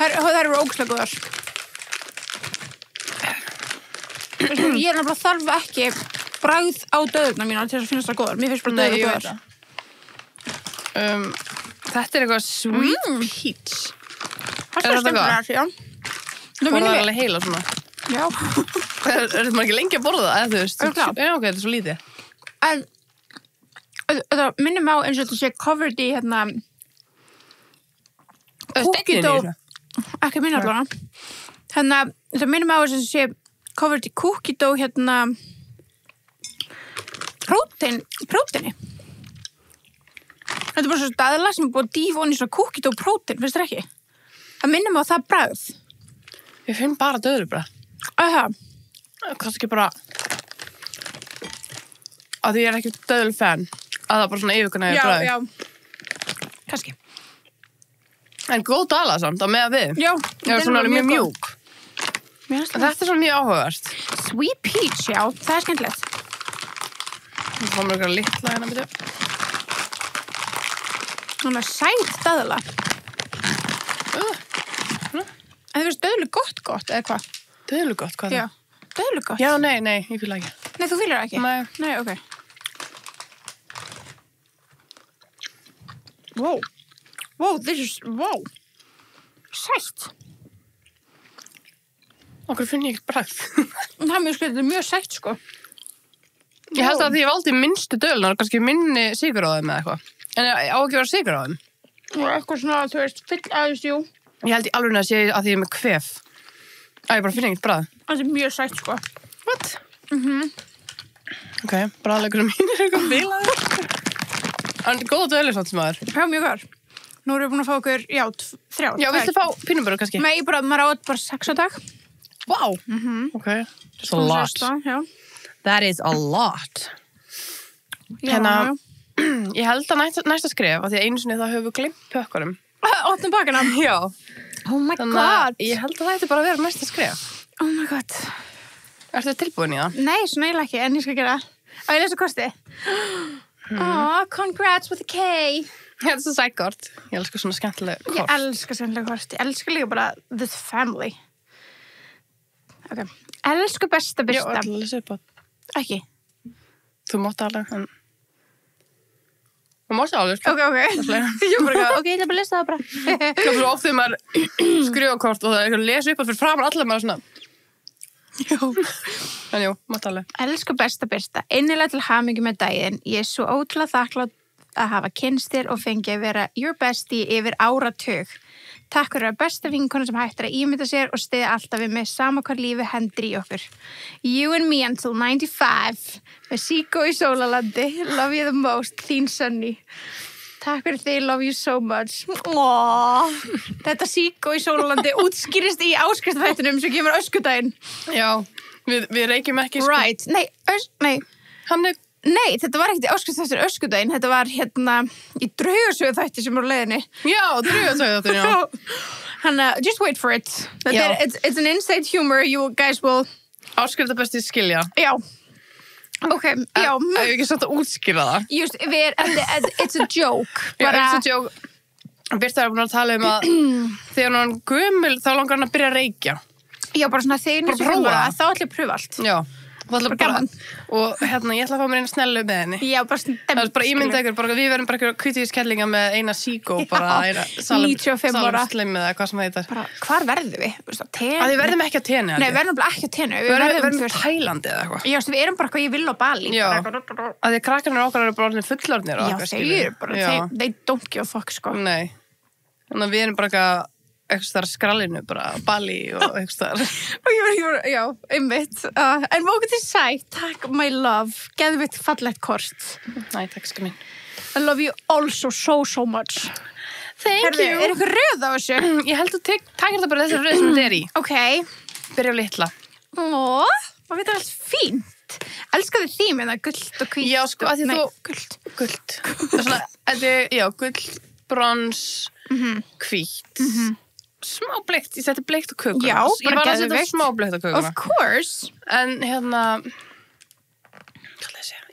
Það eru ógeðslega góðar. Ég er nefnilega þarf ekki bragð á döðurna mína til þess að finnast það góðar. Mér finnst bara döður góðar. Þetta er eitthvað sweet peach. Það þetta skemmtilegt, já. Borðar alveg heila svona. Já. Er maður ekki lengi að borða það, eða þú veist? Já, ok, þetta er svo lítið. En það minnir mig á eins og þetta sé covered í hérna cookie dough. Ekki minna allavega. Þannig að það minnir mig á eins og þetta sé covered í cookie dough hérna próteini. Þetta er bara svo staðla sem er búið að dýfa onni svona cookie dough prótein, finnst þér ekki? Það minnir mig á það bragð. Ég finn bara döðlubragð. Það kannski bara að því ég er ekki döðlufan að það bara svona yfirkunna í bragði. Já, kannski. En góð dala samt, á með að við. Já. Það er svona mjög mjúk. Þetta er svona mjög áhugavert. Sweet peach, já, það er skemmtilegt. Það komur eitthvað litla hérna byrju. Svona sæt döðla. En þú veist döðlu gott, eða hvað? Döðlu gott, hvað er það? Já, döðlu gott. Já, nei, ég fíla ekki. Nei, þú fílar ekki? Nei, ok. Wow. Sætt. Okkur finn ég ekki bragð. Það er þetta er mjög sætt, sko. Ég held að því ég valdi minnstu döðlunar, kannski minni sykur á þeim eða eitthvað. En á ekki vera sykur á þeim. Og eitthvað svona, þú veist, fyll aðeins, jú. Ég held í alveg að sé að því ég er með kvef. Ég bara finn ekkert bragð. Það er mjög sætt, sko. What? Ok, bragðleikurinn mín er eitthvað bilaður. Það er góða döðlir svona sem aður. Já, mjög góður. Nú erum við búin að fá okkur, 3. Já, viltu fá pínubörur kannski? Nei, maður átt bara 6 á dag. Wow. Ok. That's a lot. Já. That is a lot. Hérna, ég held að næsta skref, af því að einu sinni þá höfum við gleymt pökkunum. Opnum pakana? Já. Oh my god. God. Ég held að það ætti bara að vera næsta skref. Oh my god. Ertu tilbúin í það? Nei, svona eiginlega ekki, en ég skal gera. Á, ég lesa kosti. Congrats with a K. Þetta er svo sætkort. Ég elskar svona skemmtileg kort. Ég elskar skemmtileg kort. Ég elskar líka bara the family. Ok. Elsku besta Birta. Já, allir lesa upp á. Ekki. Þú mátt alveg, en... Þú mátt alveg, sko. Ok. Ég bara, ok, ég ætla bara að lesa það bara. Það er svo oft þegar maður skrifa kort og það er eitthvað að lesa upp að fyrir framar allir maður svona... En jú, mátt alveg. Elsku besta Birta, innilega til hamingju með daginn. Ég er svo ótrúlega þakklátt að hafa kynnst þér og fengi að vera your bestie yfir áratug. Takk fyrir að besta vinkona sem hættir að ímynda sér og stiði alltaf við mig sama hvað lífi hendur í okkur. You and me until 95 með Siko í Sólalandi. Love you the most, þín Sunny. Takk fyrir þig, love you so much. Aww. Þetta Siko í Sólalandi útskýrist í áskriftarþættinum sem kemur öskudaginn. Já, við reykjum ekki sko. Right, nei. Nei, þetta var ekkert í áskriftarþættinum öskudaginn. Þetta var hérna í draugasöguþætti sem var á leiðinni. Já, draugasöguþættin, já. Hanna, just wait for it. It's an inside humor, you guys will... Áskriftabesti skilja. Já. Ok, já. Ég hef ekki satt að útskýra það. Just, it's a joke. Bara... Já, it's a joke. Birta er búin að tala að þegar hann gömul þá langar hann að byrja að reykja. Já, bara svona þegar þá ætla ég að pröfa allt. Já. Og hérna, ég ætla að fá mér eina snellu með henni. Já, bara það er bara ímynda ykkur, við verðum bara ykkur kvítíðiskellinga með eina Siko, bara eina 95 ára Salamslim eða hvað sem það heitar. Hvar verðum við? Við verðum ekki á Teni. Nei, við verðum bara ekki á Teni. Við verðum Tælandi eða eitthvað. Já, við erum bara eitthvað ég vil á Bali. Já, að því krakkarnir okkar eru bara orðin fullorðnir. Já, þeir eru bara, they don't give a fuck, sko. Nei, þannig að við erum bara eitthvað þar skrallinu, bara Bali og eitthvað þar. Og ég var, já, einmitt. En móku til sætt, takk, my love. Geðvitt fallegt kort. Næ, takk skal mín. I love you also so much. Thank you. Er eitthvað röð á þessu? Ég held að takir þetta bara þessi röð sem þetta er í. Ok. Byrja á litla. Og þetta er allt fínt. Elskaði þím, en það er gullt og hvít. Já, sko, að því þú... Gullt. Það er svona, já, gull, brons, hvít. Smá bleikt, ég setti bleikt á kökuna. Já, ég var að setja smá bleikt á kökuna. Of course. En hérna,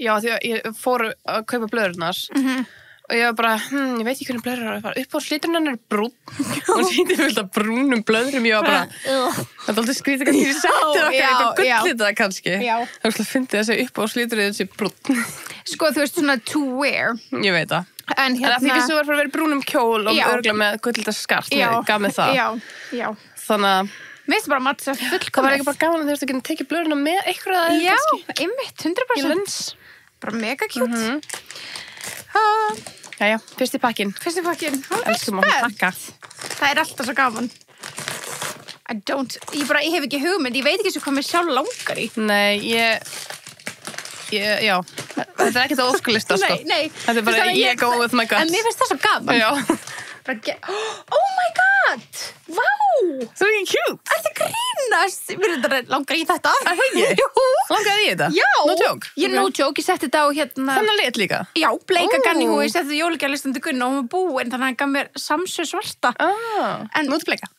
já, því að ég fór að kaupa blöðurnar og ég var bara, ég veit ekki hvernig blöður er að fara. Upp á slíturinn er brún og sýndi fullt af brúnum blöðurum. Ég var bara, það er alltaf skrítið kannski ég setti okkar eitthvað gullið það kannski. Það er alltaf að fyndi þess að upp á slíturinn sé brún. Sko, þú veist svona to wear. Ég veit það. En að því að þú var að vera brúnum kjól og örgla með gullita skart, gaf mig það. Já. Þannig að mér finnst bara matcha fullkomið. Það var ekki bara gaman að þú veist að geta tekið blöðuna með eitthvað að já, einmitt, 100%. Bara mega cute. Jæja, fyrsti pakkin. Elskum að pakka. Það alltaf svo gaman. Ég hef ekki hugmynd, ég veit ekki svo hvað mér sjálf langar í. Nei, já, þetta ekkert á óskalista, sko. Nei. Þetta bara, ég go with my guts. En mér finnst það svo gaman. Já. Oh my god! Vá! Það ekki cute. Þetta grínast. Mér langar í þetta. Það ekki? Jú. Langaði í þetta? Já. No joke? Ég no joke, ég setti þetta á hérna. Þannig lit líka? Já, bleika Ganni húi, ég setti þetta jólagjafalistandi Gunna og hún var búin, þannig að hann gaf mér samsö svarta. Nú bleika.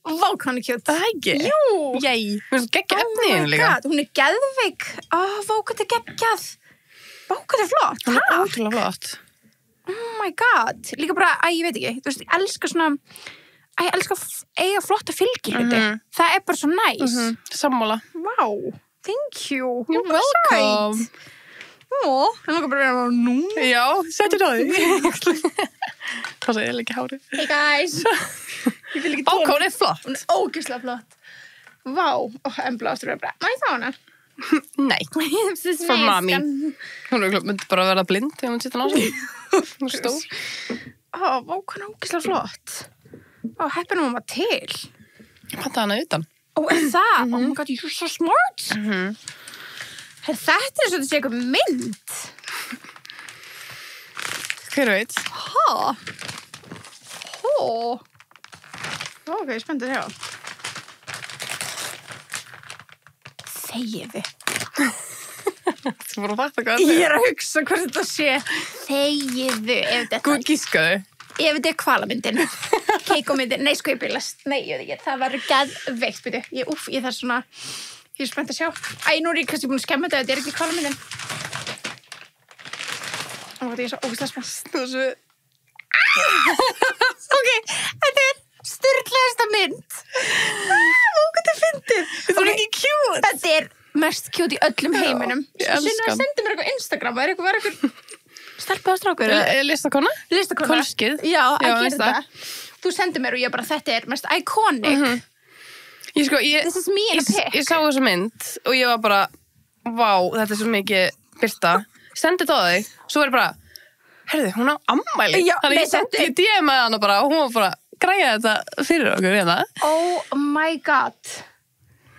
Vá, hann cute. Það ekki? Jú. Jæ. Mér finnst geggja efni henni líka. Hún geðveik. Vá, hvað þetta geggjað. Vá, hvað þetta flott. Hún ótrúlega flott. Oh my god. Líka bara, ég veit ekki. Þú veist, ég elska svona, ég elska eiga flotta fylgihluti. Það bara svo nice. Sammála. Vá, thank you. You're welcome. Það langar bara að vera nú. Já, setjum það því. Það sé ég ekki hárið. Hey guys. Ég vil ekki tóna. Hún flott. Hún ógeðslega flott. Vá, embla ástur að vera bara, þá hana. Nei. For mommy. Hún myndi bara að vera blind þegar hún sittur á sig. Hún stór. Vá, hún ógeðslega flott. Heppin mamma til. Ég pantaði hana utan. Það? Oh my god, you're so smart. Þetta svo þetta sé eitthvað mynd. Hver veit? Ok, spenntur hjá. Þegiðu. Þú voru að fatta hvað ég að hugsa hvað þetta sé. Þegiðu. Guð gískaðu. Ef þetta hvalamyndin. Keikómyndin. Nei, sko ég byrjast. Nei, ég veit ekki. Það var geðveikt, byrju. Ég þarf svona... Ég spennt að sjá. Nú ég kannski búin að skemma þetta ekki hvalamyndin. Ég svo ógeðslega spennt. Þú svo... Ok, þetta sturlaðasta mynd. Hvað þetta fyndið. Þetta ekki cute. Þetta mest cute í öllum heiminum. Ég elska. Sendi mér eitthvað Instagram. Var eitthvað stelpa á strákur. Listakona? Kolskið. Já, að gera þetta. Þú sendi mér og ég bara, þetta mest iconic. This is me in a pic. Ég sá þessa mynd og ég var bara, vá, þetta svo mikið birta. Sendi þetta á þig, svo var ég bara, herðu, hún á ammæli. Þannig ég sendi í DM-aði hana bara og hún var bara, græja þetta fyrir okkur hérna. Oh my god.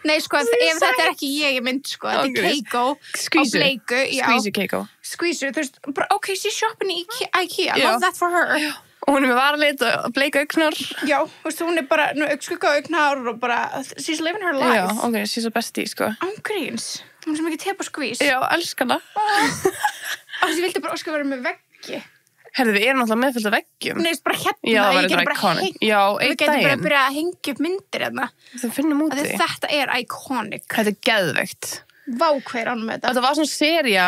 Nei, sko, ef þetta ekki ég mynd, sko, þetta Keiko á bleiku. Skvísu Keiko. Skvísu, þú veist, ok, she's shopping í IKEA. Love that for her. Og hún með varlit og bleika augnar. Já, þú veist, hún bara augskugga augnar og bara, she's living her life. Já, ok, she's a bestie, sko. Ángríns. Hún sem ekki tepa skvís. Já, elskana. Ég vildi bara óska vera með veggi. Herðu, við erum alltaf meðfyllt af veggjum. Nei, bara hérna. Já, það verður bara iconic. Já, eitt daginn. Við getum bara að byrja að hengja upp myndir hérna. Það finnum út því. Þetta iconic. Þetta geðveikt. Vá, hver ánum með þetta. Þetta var svona sería,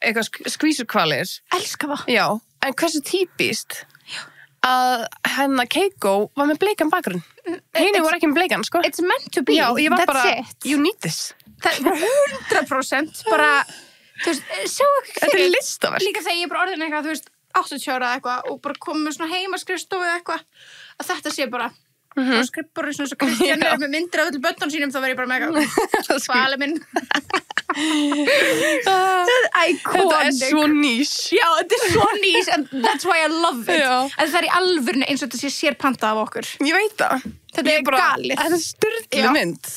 eitthvað skvísukvalir. Elska það. Já, en hversu típist að hennar Keiko var með bleikan bakgrunn. Henni voru ekki með bleikan, sko. It's meant to be. Já, ég var bara, it. You need this. Það bara 100% bara, þú veist, sjá ekki. Þetta listaverk. Líka þegar ég bara orðin eitthvað, þú veist, 80 ára eitthvað og bara komið með svona heimaskrifstofu eitthvað, að þetta sé bara, og skrippur svona svo Kristján með myndir af öll börnum sínum, þá verð ég bara með eitthvað, svali minn. Þetta iconic. Þetta svo nýs. Já, þetta svo nýs, and that's why I love it. Já. En það í alvörinu eins og þetta sé sérpantað af okkur. Ég veit það. Þetta galið. Þetta sturlu mynd.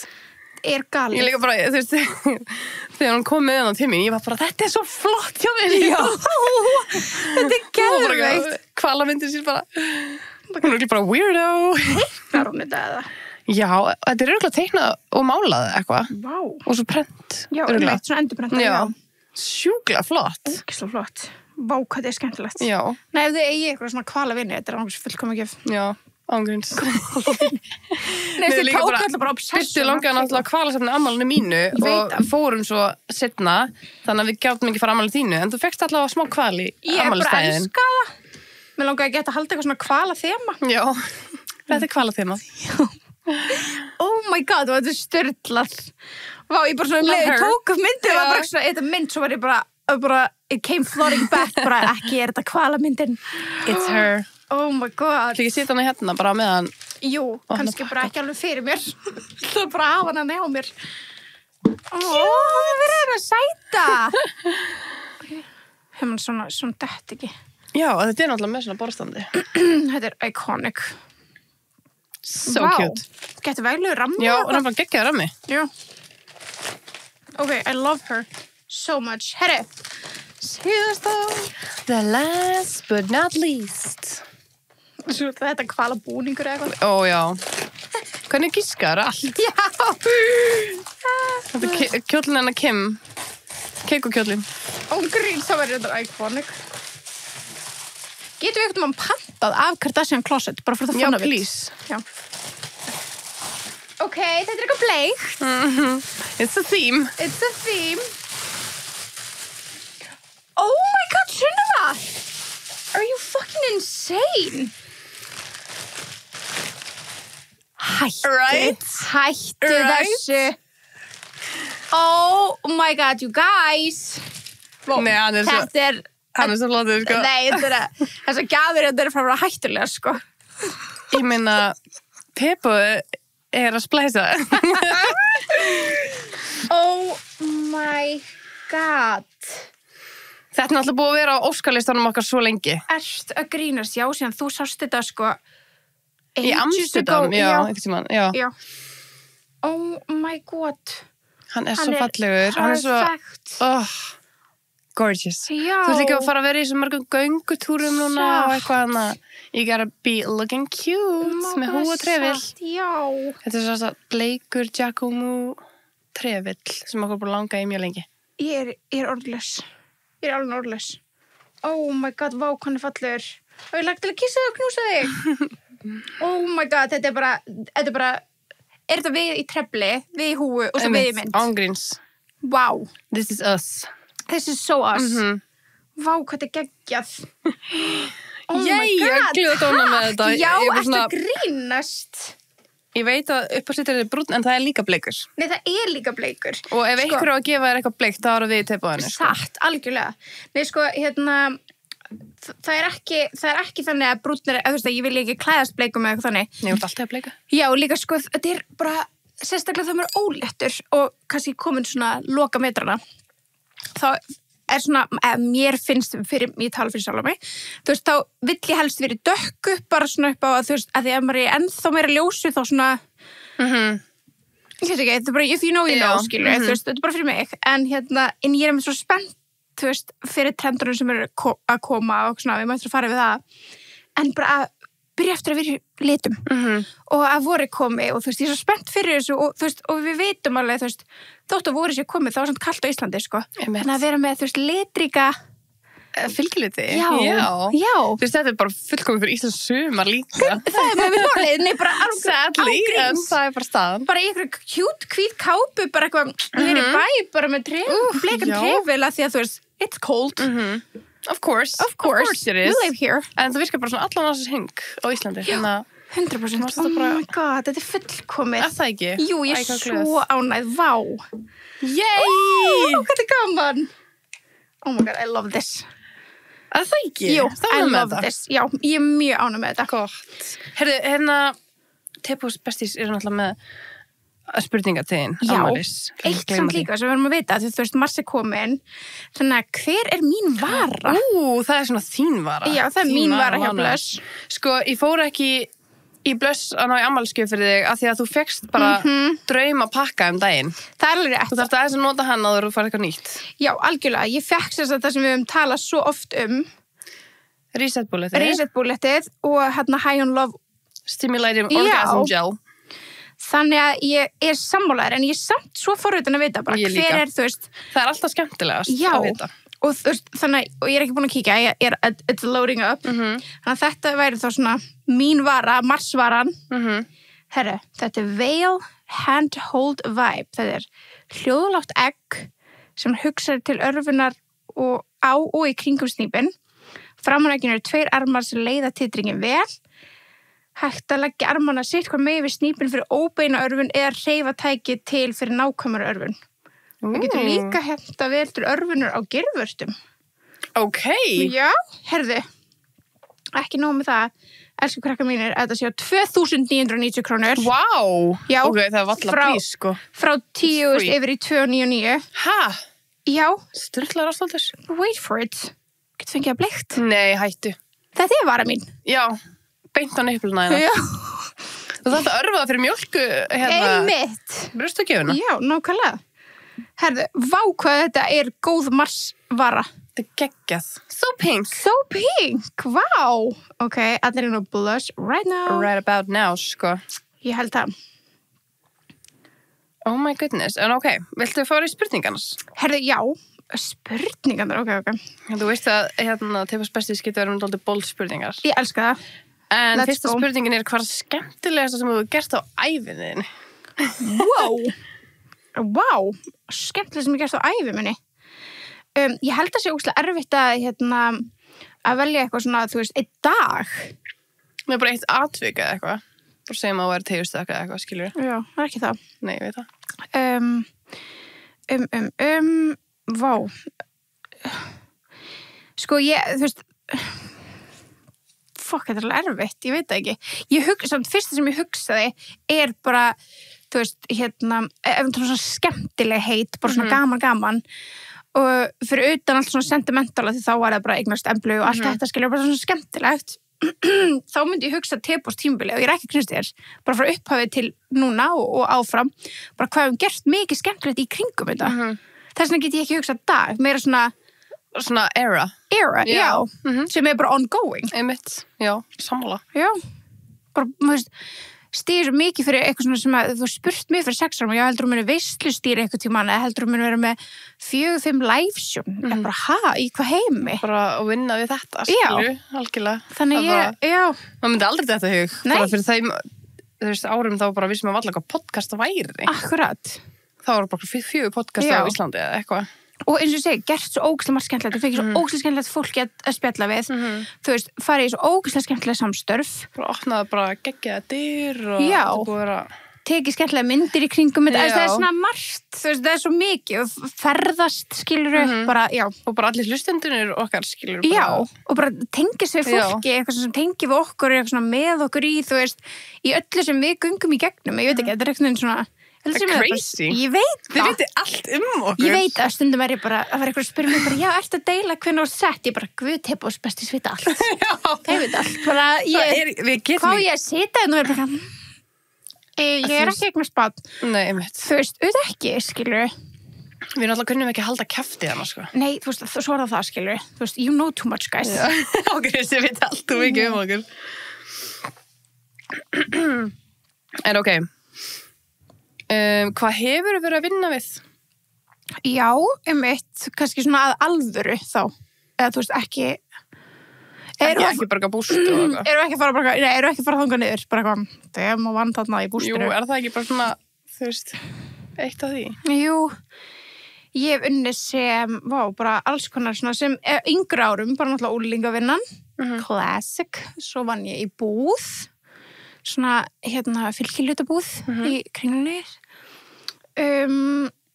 Galið. Ég líka bara, þú veist, þegar hún kom með hann til mín, ég var bara, þetta svo flott hjá mér. Já. Þetta geðveikt. Hvalamyndir sér bara, hún ekki bara weirdo. Teiknar hún þetta eða? Já, þetta örugglega teiknað og málað eitthvað. Vá. Og svo prent. Já, svona endurprentað. Já. Sjúklega flott. Ógeðslega flott. Vá, hvað þetta skemmtilegt. Já. Nei, ef þið eigi eitthvað svona hvalavinni, þetta annars fullkomið gef. Já, ángríns. Nei, þið tók alltaf bara obsession. Fyrstu langaði náttúrulega að hvalasafni ammálinu mínu og fórum svo setna, þannig að við gátum ekki fara ammálinu þínu, en þú fékkst allavega smá hvali ammálistæðin. Ég bara elska það. Mér langaði að geta að halda eitthvað svona hvalaþema. Já, þetta hvalaþema. Oh my god, þetta sturlað. Vá, ég bara svona tók upp myndið og var bara svona, þetta mynd, svo var ég bara, bara, it came flooding back, bara ekki þetta hvalamyndin. It's her. Oh my god. Þú ekki sita hana hérna bara meðan... Jú, kannski bara ekki alveg fyrir mér. Það bara hafa hana hjá mér. Það verður að sæta. Hefum svona dett ekki. Já, þetta náttúrulega með svona borðstandi. Þetta iconic. So cute. Getur vegluður rammi? Já, og hann bara geggjaði rammi. Já. Okay, I love her so much. Herri, síðasta. The last but not least. Svo þetta hvala búningur eða eitthvað. Ó, já. Hvernig gískar allt? Já. Þetta kjólinn hennar Kim. Keikokjólinn. Grín, það verður þetta iconic. Getum við eitthvað pantað af Kardashian Closet, bara fyrir það Já, fanna við. please. Já. Ok, þetta eitthvað bleikt. It's a theme. It's a theme. Oh my god, Sunniva! Are you fucking insane? Hættu þessu. Oh my god, you guys. Nei, hann er svo flottur, sko. Nei, þess að gjafir þetta er frá að vera hættulega, sko. Ég meina, Peppa er að splæsa. Oh my god. Þetta er náttúrulega búið að vera á Óskarlistanum okkar svo lengi. Ert að grínast, já, síðan þú sást þetta, sko. Í Amsterdam, já, einhvern tímann, já. Oh my god. Hann er svo fallegur. Hann er svo... gorgeous. Já. Þú ert líka að fara að vera í svo mörgum göngutúrum núna og eitthvað annað. You gotta be looking cute með húa trefill. Já. Þetta er svona bleikur Giacomo trefill sem okkur búið langa í mjög lengi. Ég er orðlaus. Ég er alveg orðlaus. Oh my god, vá, hann er fallegur. Og ég lagt til að kissa þig og knúsa þig. Oh my god, þetta er bara, er þetta við í trefli, við í húu og svo við í mynd? Ángríns. Wow. This is us. This is so us. Vá, hvað þetta er geggjað. Oh my god. Ég er glöð tóna með þetta. Já, ertu að grínast. Ég veit að uppásittur er brúnn, en það er líka bleikur. Nei, það er líka bleikur. Og ef einhver á að gefa þér eitthvað bleikt, þá eru við í teipaðinu. Satt, algjörlega. Nei, sko, það er ekki þannig að brúnn er, ég vil ekki klæðast bleikum eða eitthvað þannig. Nei, þú ert alltaf að bleika. Já, líka, sko, þetta er bara, sérstaklega það mér óléttur og kannski komin svona loka metrana. Þá er svona, mér finnst fyrir, ég tala fyrir sjálf á mig, þú veist, þá vill ég helst verið dökku bara svona upp á að, þú veist, að því að maður er ennþá meira ljósu þá svona, ég veit ekki, þetta er bara, if you know, you know, skilur, þú veist, þetta er bara fyrir mig, en ég er með svo spennt, þú veist, fyrir trendurinn sem eru að koma og svona, við mættum að fara við það, en bara að byrja eftir að vera í litum og að voru komi og þú veist, ég er svo spennt fyrir þessu og þú veist, og við vitum alveg, þú veist, þótt að voru sér komið, þá er svona kalt á Íslandi, sko. Þannig að vera með, þú veist, litríka fylgiliti. Já. Þú veist, þetta er bara fullkomið fyrir Íslands sumar líka. Það er með málið, nei, bara sadly, en það er bara staðan. Bara í einhverju cute, hvít kápu, bara eitthvað, við erum bæ, bara með bleikan trefil að því að, þú veist, it's cold. Of course it is. We live here. En það virkar bara svona allan á þessu heng á Íslandi. Já, 100%. Oh my god, þetta er fullkomið. Er það ekki? Jú, ég er svo ánægð, vá. Yay! Hvað er gaman? Oh my god, I love this. Er það ekki? Jú, I love this. Já, ég er mjög ánægð með þetta. Gott. Herðu, Tepos Besties eru náttúrulega með spurningategin. Já, eitt samt líka sem við erum að vita, þú veist, mars er komin, þannig að hver er mín vara? Það er svona þín vara. Já, það er mín vara hjá Blöss. Sko, ég fór ekki í Blöss að ná í afmælisgjöf fyrir þig af því að þú fékkst bara drauma pakka daginn. Það er alveg rétt. Þú þarft aðeins að nota hann áður og fara eitthvað nýtt. Já, algjörlega. Ég fékk þess að það sem við höfum talað svo oft Reset-búlettið og High on Love Stimulating Orgasm Gel. Þannig að ég er sammálaður en ég er samt svo forvitin að vita bara hver er, þú veist. Það er alltaf skemmtilegast að vita. Og þú veist, þannig að ég er ekki búin að kíkja, it's loading up. Þannig að þetta væri þá svona mín vara, marsvaran. Herru, þetta er Veil Handhold Vibe. Þetta er hljóðlátt egg sem hugsar til örfunar og á og í kringum snýpin. Framan á egginu eru 2 armar sem leiða titringin vel. Hægt að leggja armana sitt hvað með við snýpin fyrir óbeina örfun eða hreyfa tækið til fyrir nákvæmari örfun. Það getur líka henta vel til örfunur á geirvörtum. Ok. Já, herðu. Ekki nóg með það. Elsku krakkar mínir, þetta sé á 2.990 krónur. Wow. Já. Ok, það var alltaf prís, sko. Frá 10.000 yfir í 299. Ha? Já. Sturlaður ástöldur. Wait for it. Getur fengið að bleikt? Nei, hættu. Þetta vara mín. Já, beint á nýpluna hérna. Já. Þú þarft að örfa fyrir mjólku, Einmitt. Brjóstakjöfuna. Já, nákvæmlega. Herðu, vá hvað þetta góð marsvara. Þetta geggjað. So pink. So pink, vá. Ok, allir inn á blush right now. Right about now, sko. Ég held það. Oh my goodness. En ok, viltu fara í spurningarnas? Herðu, já. Spurningarnar, ok. Þú veist að Tippast bestis getur verið með bold spurningar. Ég elska það. En fyrsta spurningin hvað er skemmtilegasta sem þú hefur gert á ævinni? Wow, skemmtilegast sem ég gert á ævinni. Ég held að sé ógeðslega erfitt að velja eitthvað svona, þú veist, einn dag. Með bara eitt atvik eða eitthvað. Bara segjum að það er tegustökk eða eitthvað, skilur. Já, það er ekki það. Nei, ég veit það. Vá. Sko, þú veist, þetta er alveg erfitt, ég veit það ekki. Samt fyrsta sem ég hugsaði bara, þú veist, ef það svona skemmtileg heit, bara svona gaman. Og fyrir utan allt svona sentimentala því þá var það bara eignast emblu og allt þetta skilur bara svona skemmtilegt. Þá myndi ég hugsa Teboss tímabili og ég ekki knust þér, bara frá upphafið til núna og áfram, bara hvað við gert mikið skemmtilegt í kringum þetta. Þess vegna get ég ekki hugsað dag, meira svona era, já. Sem bara ongoing. Einmitt, já, sammála. Já, bara, þú veist, stýr mikið fyrir eitthvað svona sem að þú spurt mig fyrir 6 árum og ég heldur muni veislustýri eitthvað tímann eða heldur muni vera með 4-5 livesjón. Ég bara, í hvað heimi? Bara að vinna við þetta, skilju, algjörlega. Þannig já. Man myndi aldrei þetta hug. Nei. Bara fyrir þeim, þú veist, árum þá bara vissum við allavega hvað podcast væri. Akkurat. Það voru bara 4 podcast á Íslandi eða eitthvað. Og eins og ég segi, gert svo ógeðslega margt skemmtilegt. Þú fengir svo ógeðslega skemmtilegt fólki að spjalla við. Þú veist, farið í svo ógeðslega skemmtilega samstörf. Bara opnaði bara geggjaða dyr og þetta búið að vera... Tekið skemmtilega myndir í kringum þetta. Það er svona margt, þú veist, það er svo mikið og ferðast, skilur bara, já. Og bara allir hlustendunir okkar, skilur bara. Já, og bara tengist við fólki, eitthvað sem tengir við okkur, eitthvað svona með okkur í, þú veist, í öllu sem við göngum í gegnum. Ég veit ekki, þetta er eitthvað svona... Það er crazy. Ég veit það. Þið veitir allt okkur. Ég veit að stundum ég bara, að vera eitthvað að spyrja mig bara, já, ertu að deila hvernig þú sett? Ég bara, guð, Teboss bestis veit allt. Já. Þeir veit allt. Bara, hvað ég sita og er bara, ég er ekki eitthvað spatt. Nei, einmitt. Þú veist, auðvitað ekki, skilur. Við náttúrulega kunnum ekki að halda kjafti þarna, sko. Nei, þú veist, svo er það, skilur. Þú veist, you know too much, guys. Ok, þið veit allt og mikið okkur. En ok. Hvað hefur verið að vinna við? Já, kannski svona að alvöru þá. Eða þú veist, ekki ekki bara búst og eitthvað. Eru ekki að fara þangað niður, bara eitthvað, það má vann þarna í bústinu. Jú, það ekki bara svona, þú veist, eitt af því? Jú, ég hef unnið sem, bara alls konar svona sem yngri árum, bara náttúrulega úlingavinnan, classic, svo vann ég í búð, svona, fylgiljutabúð í Kringlunni.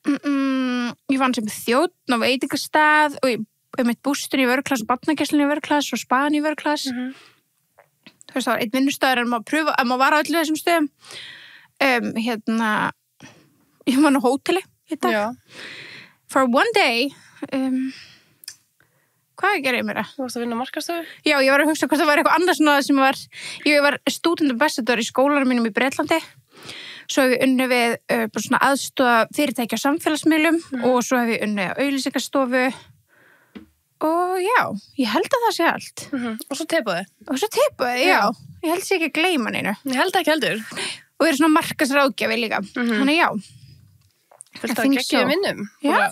Ég vann sem þjónn á veitingastað og ég mitt bústin í vörklass og barnagæslun í vörklass og spaðan í vörklass. Þú veist, það var einn vinnustæður en maður var á öllu þessum stöðum. Ég vann á hóteli í dag. Já. For one day, hvað gerði ég mér að? Þú varst að vinna á markaðstöðu? Já, ég var að hugsa hvort það var eitthvað annað svona sem ég var student ambassador í skólanum mínum í Bretlandi. Svo hef ég unnið við bara svona aðstoða fyrirtæki á samfélagsmiðlum og svo hef ég unnið á auglýsingastofu og já, ég held að það sé allt. Og svo Teboði? Og svo Teboði, já. Ég held sér ekki að gleyma neinu. Ég held ekki heldur. Og ég er svona markaðsráðgjafi líka. Þannig já. Þetta að geggja vinnum? Já.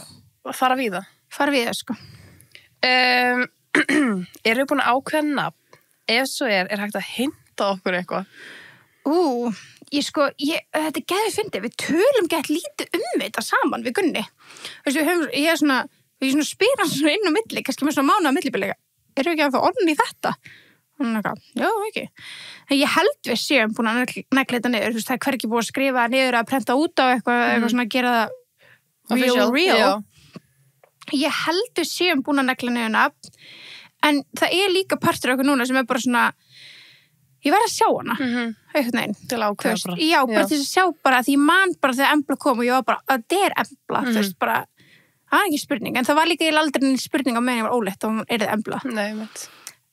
Fara við það? Fara við það, sko. Eru búin að ákveða nafn? Ef svo er hægt að hinta okkur eitthvað? Þetta geði fyndið, við tölum gett lítið þetta saman við Gunni. Ég er svona spyr hann svona inn á milli, kannski með svona mánuða millibilega. Eru ekki að fá orðin í þetta? Hún er eitthvað, já, ekki. En ég held við séum búin að negla þetta niður, það er hvergi búið að skrifa niður að prenta út á eitthvað svona að gera það real. Ég held við séum búin að negla niður nafn, en það líka partur okkur núna sem bara svona, ég verð að sjá hana, einhvern veginn. Til ákveða bara. Já, bara til að sjá bara, því ég man bara þegar Embla kom og ég var bara, það Embla, þú veist, bara, það ekki spurning, en það var líka aldrei spurning á meðan ég var ólétt og hún það Embla. Nei, mitt.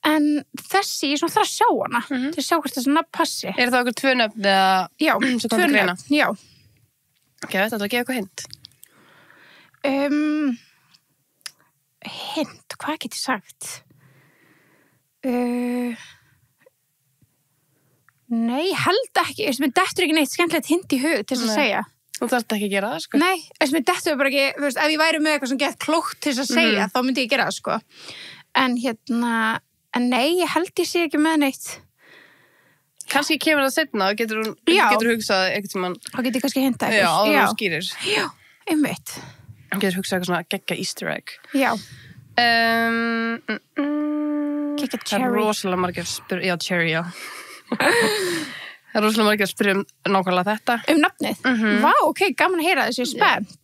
En þessi, ég svona þarf að sjá hana, til að sjá hvort þessi nafn passi. Það okkur 2 nöfn eða? Já, 2 nöfn, já. Ok, þetta að gefa eitthvað hint. Hint, hvað get ég sagt? Nei, held ekki. Mér dettur ekki neitt skemmtilegt hint í hug til þess að segja. Þú þarft ekki að gera það, sko. Nei, mér dettur bara ekki, þú veist, ef ég væri með eitthvað sem gett klókt til þess að segja, þá myndi ég gera það, sko. En nei, ég held ég sé ekki með neitt. Kannski kemur það seinna og getur hugsað eitthvað sem mann... Þá getur ég kannski hintað eitthvað. Já, áður þú skýrir. Já, einmitt. Getur hugsað eitthvað svona gegga easter egg. Já. Gegga cherry. Það rosalega margir já, cherry, já. Það rosalega margir að spyrja nákvæmlega þetta. Nafnið? Vá, ok, gaman að heyra þessu, spennt.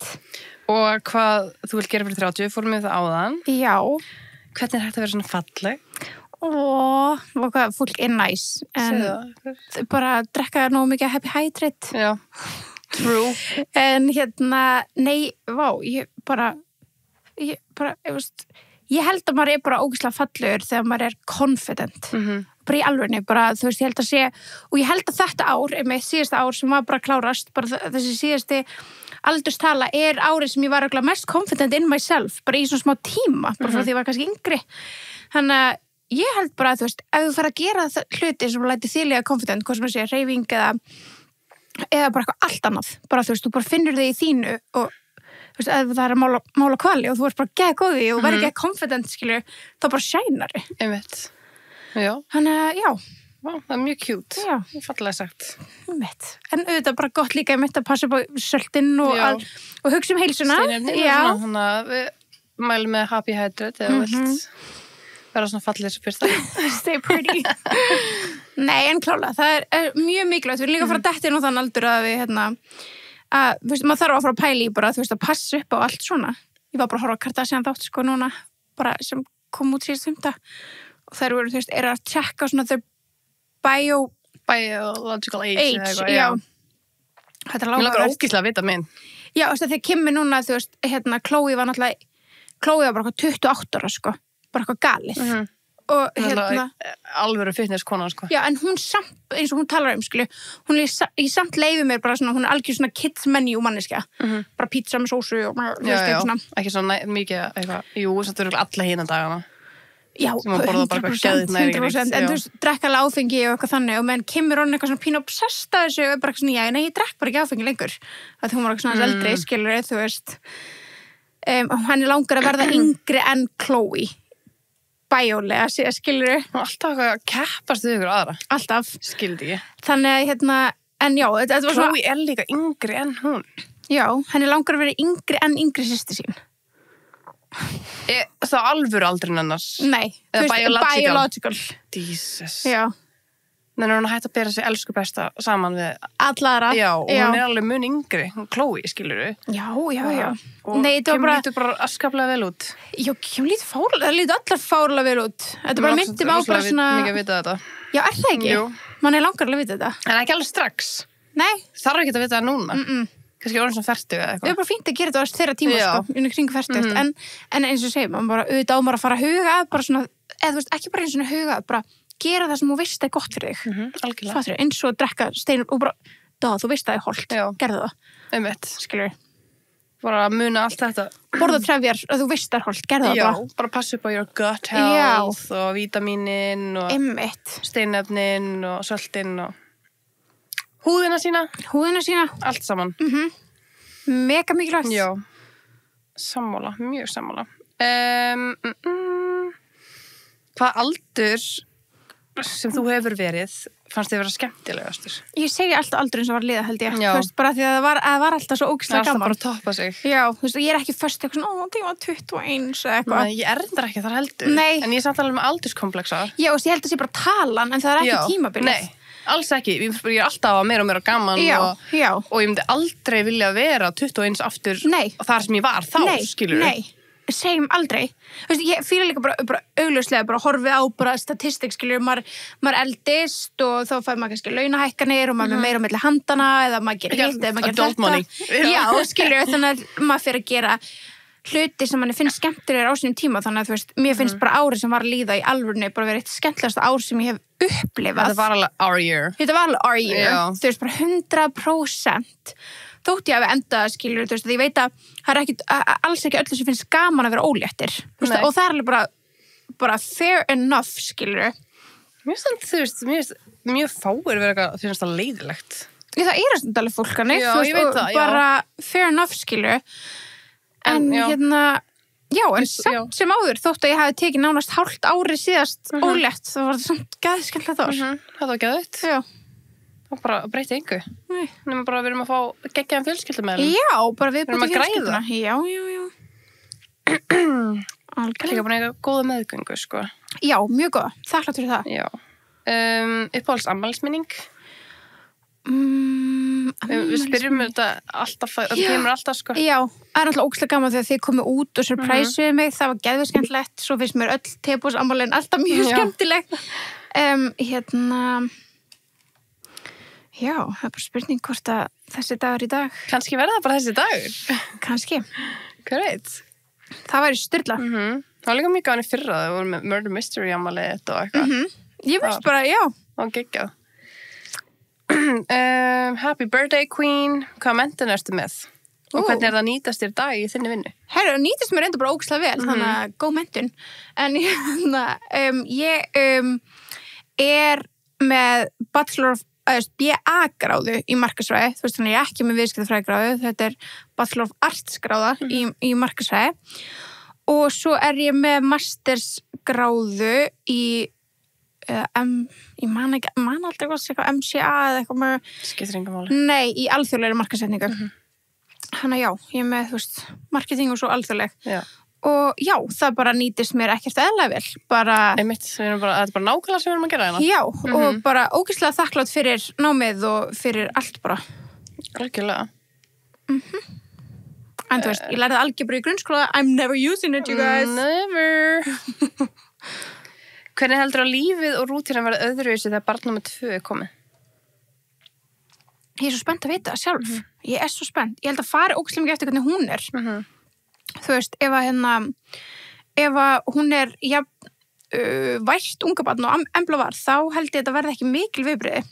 Og hvað þú vilt gera fyrir 30, fórum við það áðan. Já. Hvernig hægt að vera svona falleg? Og hvað, fólk næs. En bara drekka nógu mikið happy hydrate. Já, true. En nei, vá, ég held að maður bara ógeðslega fallegur þegar maður confident. Bara í alvörni, bara, þú veist, ég held að sé, og ég held að þetta ár, síðasta ár sem var bara klárast, bara þessi síðasti aldurstala árið sem ég var mest confident in myself, bara í svona smá tíma, bara frá því ég var kannski yngri. Þannig að ég held bara að, þú veist, ef þú fer að gera hluti sem læti þig líka confident, hvað sem að segja, hreyfing eða bara eitthvað allt annað, bara þú veist, þú bara finnur þig í þínu og þú veist, ef það að mála hvali og þú ert bara geða góði og verður ekki confident, skilur, þá bara shænar þig. Einmitt. Já. Þannig að, já. Vá, það mjög cute. Já. Fallega sagt. Einmitt. En auðvitað bara gott líka að passa upp á söltin og hugsa heilsuna. Steinefni. Já. Þannig að við mælum með happy hydrate eða vilt vera svona fallega sem fyrst. Stay pretty. Nei, en klálega, það mjög mikilvægt. Við erum líka að fara að detta inn á þann aldur að við, að, þú veist, maður þarf að fara að pæla í bara, þú veist, að passa upp á allt svona. Ég var bara að horfa að Kardashian þátt, sko, núna, bara sem kom út síðast 5. Og þær voru, þú veist, að tjekka svona þau biological age. Já. Þetta mér langar ógeðslega að vita minn. Já, þú veist, þegar Kimmi núna, þú veist, Chloe var bara 28 ára, sko. Bara eitthvað galið. Og alvöru fitness kona, sko. Já, en hún samt, eins og hún talar skilju, hún í samt leiði mér bara svona, hún algjör svona kids menu manneskja. Bara pizza með sósu og þú veist, eitthvað svona. Ekki svona mikið eitthvað, jú, samt eru alla hina dagana. Já, 100%, en þú veist, drekka alveg áfengi og eitthvað þannig og meðan Kim eitthvað svona pínu obsessed að þessu og bara eitthvað svona, nei, ég drekk bara ekki áfengi lengur. Það hún var eitthvað svona eldri, skilur, þú veist. Hann langar að verða yngri en Chloe. Bæjólega, skilur. Alltaf að keppast við ykkur aðra. Alltaf. Skildi ég. Þannig að, en já, þetta var svona... Chloe líka yngri en hún. Já, hann langar að vera yngri en yngri systir sín. Það alvöru aldrin annars? Nei, þú veist, biological. Jesus. Já. Þannig að hún hætti að bera sig elsku besta saman við... Allara. Já, og hún alveg mun yngri. Hún Chloe, skilur við. Já. Og Kim lítur bara afskaplega vel út. Já, Kim lítur fárlega, það lítur allar fárlega vel út. Þetta bara myndi mig á bara svona... Mikið að vita þetta. Já, það ekki? Jú. Man langar alveg að vita þetta. En ekki alveg strax. Nei. Þarf ekki að vita það núna. Kannski orðin svona 40 eða eitthvað. Það bara fínt að gera þetta á þeirra tíma, sko, kring 40. En eins og segir, man bara auðvitað á maður að fara að huga, bara svona, eða þú veist, ekki bara eins og huga, bara gera það sem þú veist er gott fyrir þig. Algjörlega. Fattur, eins og drekka steinur og bara, þú veist það er holdt, gerðu það. Skilur. Bara muna allt þetta. Borða trefjar, þú veist það er holdt, gerðu það bara. Já, bara passa upp á your gut health og vítaminin og steinefnin og söltin og húðina sína. Allt saman. Mega mikilvægt. Já. Sammála, mjög sammála. Hvað aldur sem þú hefur verið fannst þið vera skemmtilegastur? Ég segi alltaf aldur eins og var að liða, held ég. Þú veist, bara því að það var alltaf svo ógeðslega gaman. Það var alltaf bara að toppa sig. Já, þú veist, ég ekki föst eitthvað svona, það var 21 eða eitthvað. Nei, ég reyndar ekki þar heldur. Nei. En ég samt alveg með aldurskomplexa. Já, og ég held að sé bara talan, en það ekki tímabilið. Nei. alls ekki, ég er alltaf að meira og meira gaman og ég myndi aldrei vilja vera 21 aftur þar sem ég var þá, skilur Nei, segjum aldrei. Þú veist, ég fíla líka bara augljóslega, bara horfi á bara statistik, skilur, maður eldist og þá fær maður kannski launahækkanir og maður með meira á milli handana eða maður gerir hitt eða maður gerir þetta. Já, skilur, þannig að maður fyrir að gera hluti sem manni finnst skemmtilegur á sínum tíma, þannig að þú veist, mér finnst bara árið sem var að líða í alvörunni bara verið eitt skemmtilegasta ár sem ég hef upplifað. Þetta var alveg our year. Þetta var alveg our year. Þú veist, bara 100% þótt ég hafi endað, skilur, þú veist, ég veit að það er alls ekki öllu sem finnst gaman að vera óléttir. Og það er alveg bara fair enough, skilur. Mér finnst, þú veist, mjög fáir vera eitthvað, finnst það leiðilegt. Það er alveg fólk, ég veit það, bara fair enough, skilur. En en samt sem áður, þótt að ég hafi tekið nánast hálft ári síðast ólétt, það var samt gæðskemmtilegt ár. Það var gæðut. Já. Það var bara að breyta engu. Nei. Nefnum bara að við erum að fá geggjaðan fjölskyldumeðlum. Já, bara við búum að fjölskylduna. Já. Algjörlega. Líka bara eitthvað góða meðgöngu, sko. Já, mjög góða. Þakklátt fyrir það. Já. Uppáhalds afmælisminning. Við spyrjum þetta alltaf, það kemur alltaf, sko. Já, það er náttúrulega ógeðslega gaman þegar þið komið út og surprise-uðu mig, það var geðveikt skemmtilegt, svo finnst mér öll tebúsamálin alltaf mjög skemmtilegt. Já, það er bara spurning hvort að þessi dagur í dag. Kannski verða það bara þessi dagur. Kannski. Hver veit? Það væri sturla. Það var líka mjög gaman í fyrra, það voru með Murder Mystery ammálið og eitthvað. Ég veist bara, já. Það var geggjað. Happy birthday queen, hvað mentin ertu með? Og hvernig það nýtast þér dag í þinni vinnu? Herru, nýtast mér enda bara ógeðslega vel, þannig að góð mentin. En ég er með Bachelor of BA-gráðu í markaðsfræði, þú veist þannig ég er ekki með viðskiptafræðigráðu, þetta er Bachelor of Arts gráða í markaðsfræði og svo er ég með mastersgráðu í ég man aldrei eitthvað MCA eða eitthvað með skiptir engu máli. Nei, í alþjóðlegri markaðssetningu. Þannig já, ég er með, þú veist, marketing og svo alþjóðleg. Já. Og já, það bara nýtist mér ekkert eðlilega vel. Bara einmitt, þetta er bara nákvæmlega sem við erum að gera hérna. Já, og bara ógeðslega þakklátt fyrir námið og fyrir allt bara. Algjörlega. En þú veist, ég lærði algebru í grunnskóla. I'm never using it, you guys. Never. Hvernig heldur að lífið og rútínan verða öðruvísi þegar barn númer 2 er komið? Ég er svo spennt að vita það sjálf. Ég er svo spennt. Ég held að fari ógeðslega mikið eftir hvernig hún er. Þú veist, ef að hún er vært unga barn og Embla var, þá held ég að þetta verði ekki mikil viðbrigði.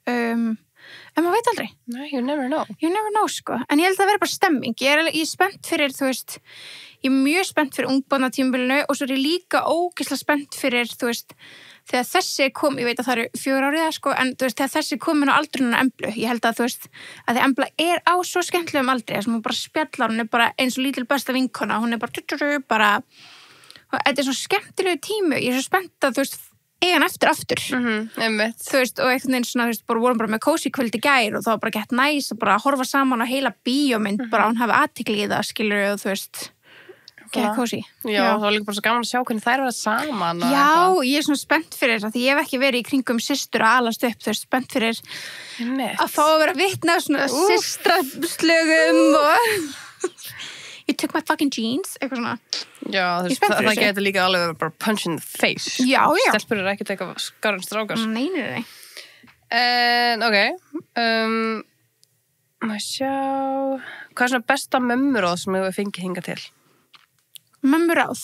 En maður veit aldrei. Nei, you never know. You never know, sko. En ég held að það verði bara stemming. Ég er spennt fyrir, þú veist, ég er mjög spennt fyrir ungbarnatímabilinu og svo er ég líka ógeðslega spennt fyrir, þú veist, þegar þessi kom, ég veit að það eru 4 árið, sko, en þú veist, þegar þessi komin á aldrinum Emblu, ég held að, þú veist, að því Embla er á svo skemmtilegum aldri, þess að hún bara spjallar, hún er bara eins og lítil besta vinkona, hún er bara, þetta er svo skemmtilegu tími, ég er svo spennt að, þú veist, eigan eftir aftur. Þú veist, og einhvern veginn svona, þú veist, vorum bara með kósí kvöldi gær og það var bara gett næs og bara horfa saman á heila bíómynd, bara hún hafi athygli í það, skilur og þú veist, gett kósí. Já, það var líka bara svo gaman að sjá hvernig þær verða saman. Já, ég er svona spennt fyrir það, því ég hef ekki verið í kringum systur að alast upp, þú veist, spennt fyrir að fá að vera vitna af svona systraslögum og you took my fucking jeans, eitthvað svona. Já, það getur líka alveg bara punch in the face. Já. Stelpur eru ekkert eitthvað skarinn strákar. Nei. Ok. Má sjá. Hvað er svona besta mömmuráð sem hefur fengið hingað til? Mömmuráð?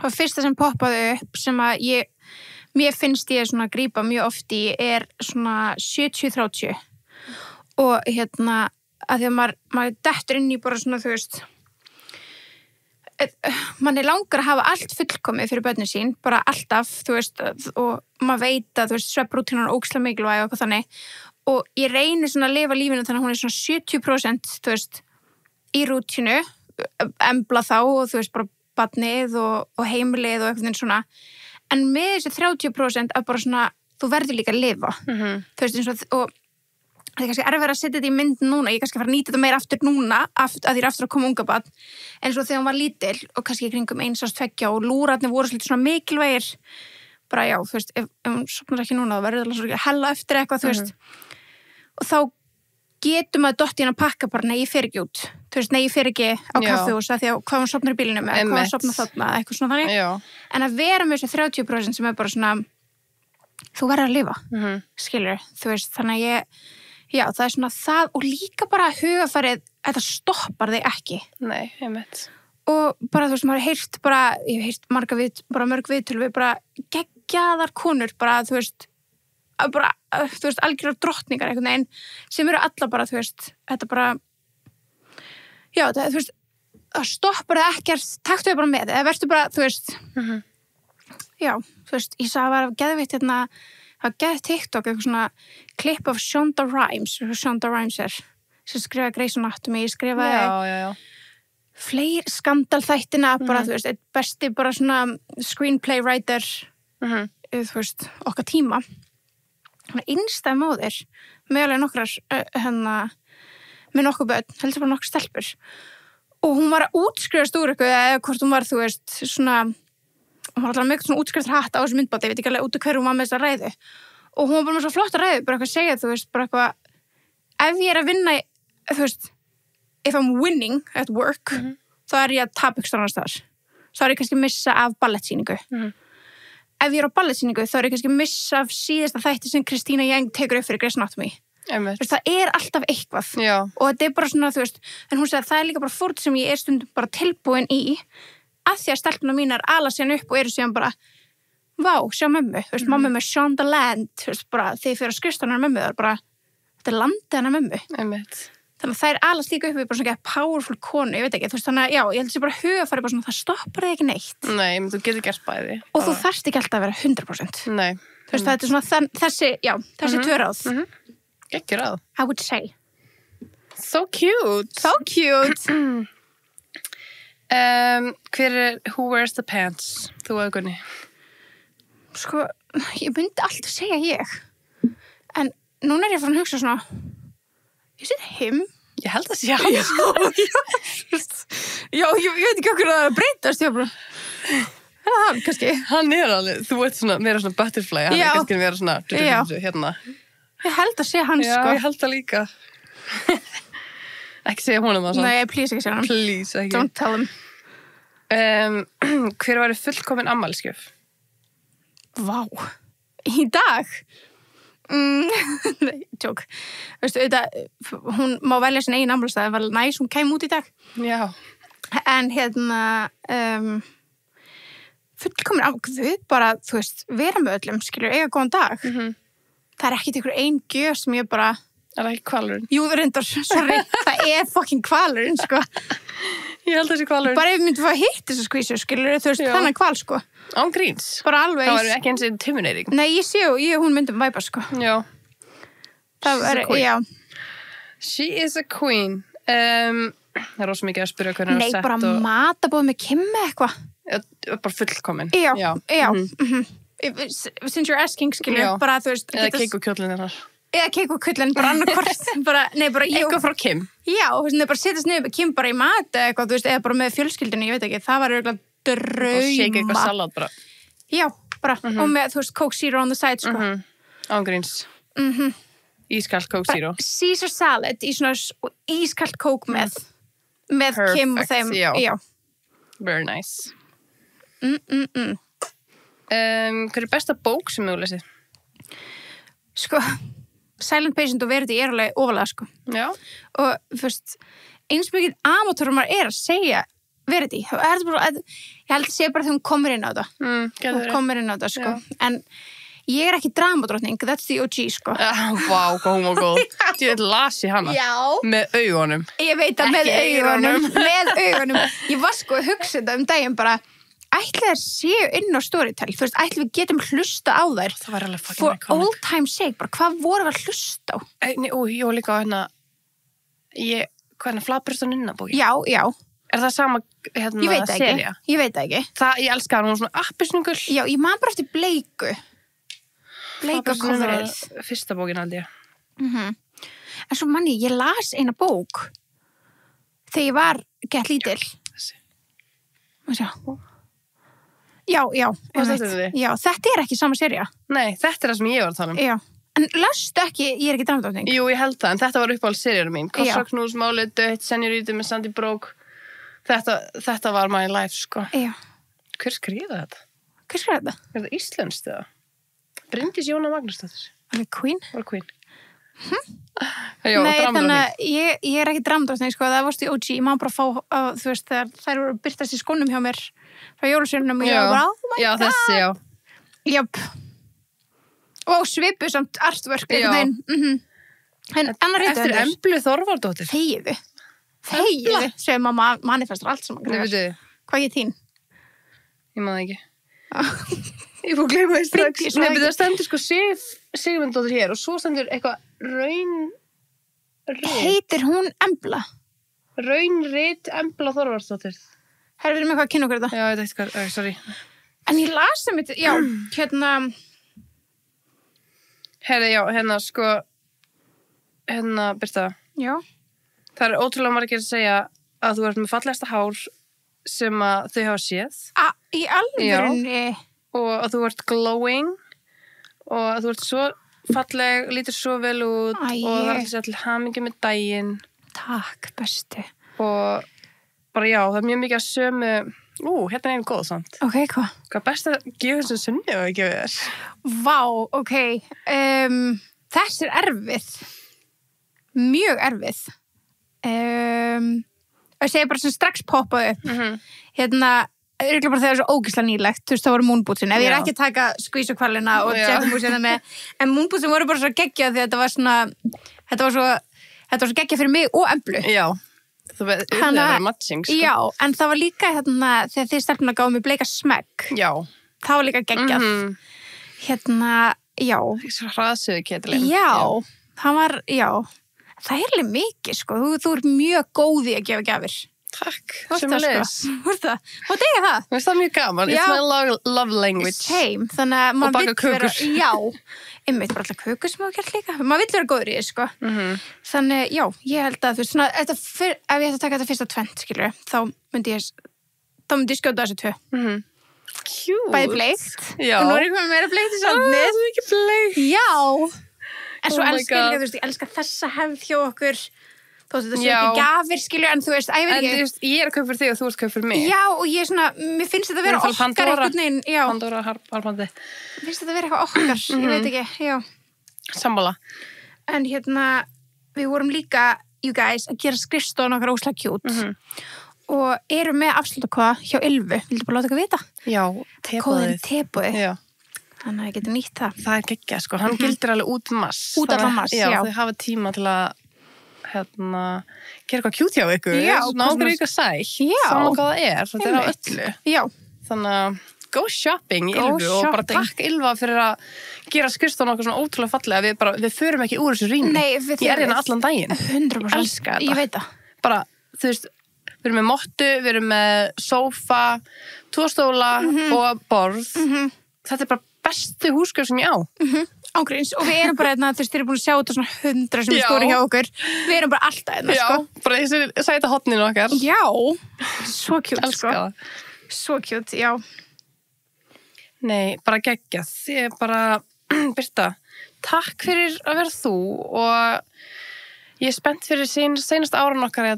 Og fyrsta sem poppaði upp sem að mér finnst ég svona að grípa mjög oft í er svona 70-30. Og að því að maður dettur inn í bara svona, þú veist, mann er langar að hafa allt fullkomið fyrir börnin sín, bara alltaf, þú veist, og maður veit að, þú veist, svefnrútínan er ógeðslega mikilvæg og eitthvað þannig, og ég reynir svona að lifa lífinu þannig að hún er svona 70%, þú veist, í rútínu, Embla þá og þú veist, bara barnið og heimilið og eitthvað svona, en með þessi 30% að bara svona, þú verður líka að lifa, þú veist, eins og það er kannski erfið að setja þetta í mynd núna, ég kannski fara að nýta þetta meira aftur núna, að því er aftur að koma unga barn, en svo þegar hún var lítil og kannski í kringum 1-2 og lúrarnir voru svolítið svona mikilvægir bara já, þú veist, ef hún sopnar ekki núna, þá verður það svo hella eftir eitthvað, þú veist, og þá getur maður dott í hann að pakka bara, nei, ég fer ekki út, þú veist, nei, ég fer ekki á kaffihús, af því að hvað hún sopnar í bílnum, eða hvað hún sopnar þarna, eitthvað svona þannig, en að vera með þessi 30% sem bara svona, þú verður að lifa, skilur, þú veist, þannig að já, það svona það, og líka bara hugafarið, þetta stoppar þig ekki. Nei, einmitt. Og bara, þú veist, maður heyrt bara, ég hef heyrt mörg viðtöl við bara geggjaðar konur, bara, þú veist, algjörar drottningar einhvern veginn, sem eru alla bara, þú veist, þetta bara, já, þú veist, það stoppar það ekkert, taktu þau bara með, eða verður bara, þú veist, já, þú veist, ég sagði að það var geðvitt hérna, það geðið TikTok, eitthvað svona klipp af Shonda Rhimes sem skrifaði Grey's Anatomy, skrifaði fleiri skandalþættina, bara, þú veist, besti bara svona screenplay writer, þú veist, okkar tíma. Hún einstæð móðir, með alveg nokkrar, með nokkuð börn, heldur bara nokkur stelpur. Og hún var að útskrifast úr eitthvað, eða hvort hún var, þú veist, svona, hún var alltaf með eitthvað svona útskrifast hatt á þessu myndbáti, ég veit ekki alveg út af hverju hún var með þessa ræðu. Og hún var bara með svo flotta ræðu, bara eitthvað að segja, þú veist, bara eitthvað, ef ég er að vinna, þú veist, if I'm winning at work, þá er ég að tapa ykkur annars þar. Þá er ég kannski að missa af ballettsýningu. Ef ég er á ballettsýningu, þá er ég kannski að missa af síðasta þætti sem Kristína Yang tekur upp fyrir Grey's Anatomy. Veist, það er alltaf eitthvað. Já. Og þetta er bara svona, þú veist, en hún segir að það er líka bara fórn sem ég er stundum bara tilbúin í, að því að stelpuna mínar ala síðan upp og eru síðan bara, vá, sjá mömmu, þú veist, mamma með Shonda Land, þú veist, bara, þegar ég fyrir að skrifst hennar mömmu, það er bara, þetta er landið hennar mömmu. Þannig að það er alast líka upp við bara svona powerful konu, ég veit ekki, þú veist, þannig að já, ég held þessi bara hugafæri bara svona, það stoppar þig ekki neitt. Nei, menn þú getur gert bæði. Og þú þarft ekki alltaf að vera 100%. Nei. Þú veist, þetta er svona þessi tvö ráð. Ekki ráð. I would say. So cute. So cute. Hver who wears the pants? Þú eða Gunni? Sko, ég myndi alltaf segja ég. En núna er ég farin að hugsa svona, is it him? Ég held að sé hann. Já, ég veit ekki okkur að það breytast, ég bara, er það hann kannski? Hann er alveg, þú veit svona, meira svona butterfly, hann er kannski meira svona, hérna. Ég held að sé hann, sko. Já, ég held að líka. Ekki segja honum það svona. Nei, please ekki segja hann. Please, ekki. Don't tell him. Hver var fullkomin afmælisgjöf? Vá, í dag? Nei, tjók. Veistu, hún má velja sin eigin afmælisdag, það var næs, hún kæm út í dag. Já. En hérna, fullkomin afmælisgjöf, bara, þú veist, vera með öllum, skilur, eiga góðan dag. Það er ekkit einhver ein gjöf sem ég bara... Er það ekki hvalurinn? Jú, reyndar, sorry, það er fucking hvalurinn, sko. Ég held þessi hvalurinn. Bara ef við myndum að hitta þessu skvísu, skilur, þú veist, þannig hval, sko. Án gríns. Bara alveg. Það var ekki eins og intimidating. Nei, hún myndum væpa, sko. Já. Það er, já. She is a queen. Það er rosa mikið að spyrja hvernig Nei, bara matabóð með Kimmi eitthvað. Bara fullkomin. Já. Since you're asking, skilur, bara, þú veist. Eða keik og kjóllin er þar. Eða keik og kullin, bara annarkvort. Eitthvað frá Kim. Já, þú veist, bara setjast niður með Kim bara í mat eða eitthvað, þú veist, eða bara með fjölskyldunni, ég veit ekki. Það var eiginlega drauma. Og shake eitthvað salat bara. Já, bara. Og með, þú veist, Coke Zero on the side, sko. Án gríns. Ískalt Coke Zero. Caesar salad í svona ískalt Coke með Kim og þeim. Já. Very nice. Hver er besta bók sem þú lesið? Sko, Silent Patient og Verity er alveg ofalega, sko. Já. Og, þú veist, eins mikið amatúrum maður er að segja Verity. Ég held að segja bara þegar hún komur inn á þetta. Hún komur inn á þetta, sko. Já. En ég er ekki dramadrottning, that's the OG, sko. Vá, hvað hún var góð. Ég las í hana. Já. Með augunum. Ég veit að með augunum. Ég var sko að hugsa þetta daginn bara, ætli þær séu inn á Storytel, þú veist, ætli við getum hlusta á þær. Það var alveg fucking iconic. For old time's sake, bara hvað voru við að hlusta á? Ég var líka á hérna Flatbröst og Nunna bókin. Já. Er það sama, sería? Ég veit ekki. Ég elska hann, hún var svona appisnugul. Já, ég man bara eftir Bleiku coverið. Fyrsta bókin held ég. En svo manni, ég las eina bók þegar ég var gett lítil. Þessi. Já, einmitt. Já, þetta er ekki sama sería. Nei, þetta er það sem ég var að tala um. Já, en lastu ekki, ég er ekki dramdrottning. Jú, ég held það, en þetta var uppáhald seríunum mín. Kossaknús, Málið dött, Senorita með Sandy Broke. Þetta var my life, sko. Já. Hver skrifaði þetta? Hver skrifaði þetta? Er það íslenskt eða? Bryndís Jóna Magnúsdóttir. Var það Queen? Var Queen. Já, nei, þannig að ég er ekki dramdrottning, sko. Það varst í OG, ég má bara fá, þú veist, þegar þær voru byrtast í skónum hjá mér frá jólasveinunum og ég var bara, oh my god. Þessi, já. Jöp. Og svipu samt artwork, einhvern veginn. En annar rithöfundur. Eftir Emblu Þorvaldóttir. Þegiðu, segir mamma manifestar allt saman. Nei, veitu. Hvað ég þín? Ég maður ekki. Ég fór að gleyma því strax. Nei, það stendur sko Sigmundsdóttir hér og svo stendur eitthvað Heitir hún Embla? Raunrit Embla Þorvaldóttir. Herra, við erum eitthvað að kynna okkur þetta. Já, ég veit eitthvað, sorry. En ég las það mitt, já, Birta. Já. Það er ótrúlega margir að segja að þú ert með fallegasta hár sem að þau hafa séð. Í alvörunni? Já, og að þú ert glowing og að þú ert svo falleg, lítur svo vel út og það er alltaf sér til hamingju með daginn. Takk, bestu. Og bara já, það er mjög mikið að sömu... hérna er einu góð samt. Ok, hvað? Hvað best að gefa þessu sunni og ekki við þess? Vá, ok. Þess er erfið. Mjög erfið. Ég segi bara sem strax poppaðu upp. Örugglega bara þegar það er svo ógeðslega nýlegt. Þú veist, það voru moonbootsin. Ef ég er ekki að taka skvísukvalina og jackbootsin með, en moonbootsin voru bara svo geggjað því að þetta var svona, þetta var svo geggjað fyrir mig og Emblu. Já. Það var matching, sko. Já, en það var líka þegar þið stelpuna gáðu mig bleika smegg. Já. Það var líka geggjað. Já. Svo hraðsuðu ketilinn. Já, það var, já. Það er alveg mikið, sko. Þú ert mjög góð í að gefa gjafir. Takk, sömuleiðis. Þú ert það. Og það er það. Mér finnst það mjög gaman. It's my love language. Same. Þannig að maður vill vera... Já. Einmitt bara alltaf kökur sem þú gert líka. Maður vill vera góður í því, sko. Þannig, já, ég held að þú veist, svona, ef ég ætti að taka þetta fyrsta tvent, skilur, þá myndi ég skjóta þessu tvö. Cute. Bæði bleikt. Já. Og nú er ég komið meira bleikt í sandnið. Það er ekki bleikt. Já. En svo elska ég líka, þú veist, ég elska þessa hefð hjá okkur. Þú veist, þetta sé ekki gjafir, skilju, en þú veist, ég veit ekki. En ég er að kaupa fyrir þig og þú ert að kaupa fyrir mig. Já, og ég er svona, mér finnst þetta að vera okkar einhvern veginn. Pandora, harbandi. Mér finnst þetta að vera eitthvað okkar, ég veit ekki, já. Sammála. En við vorum líka, you guys, að gera skrifstofan okkar óslega kjút. Og erum með afslutakóða hjá Ylfu. Vildu bara láta ykkur vita? Já, teboðið. Já. Þannig að ég geti nýtt það. Það er geggjað, sko. Hann gildir alveg út mars. Út allan mars, já. Þau hafa tíma til að gera eitthvað kjút hjá ykkur. Já. Náður ykkur sæl. Já. Saman hvað það er. Þetta er á öllu. Já. Þannig að go shopping í Ylfu og bara takk Ylfa fyrir að gera skrifstofan okkur svona ótrúlega fallega. Við förum ekki úr þessu rými. Nei, ég er hérna allan daginn. 100%. Elska þetta. Ég veit það. Bara, þú veist, við erum með mottu, við erum með sófa, 2 stóla og borð. Þetta er bara bestu húsgjöf sem ég á. Ángríns, og við erum bara þú veist, þið erum búin að sjá þetta svona 100 sem stóri hjá okkur. Við erum bara alltaf sko. Já, bara þessi sæta hotninu okkar. Já, svo kjút, sko. Svo kjút, já. Nei, bara geggjað. Ég bara, Birta, takk fyrir að vera þú og ég er spennt fyrir seinast áran okkar á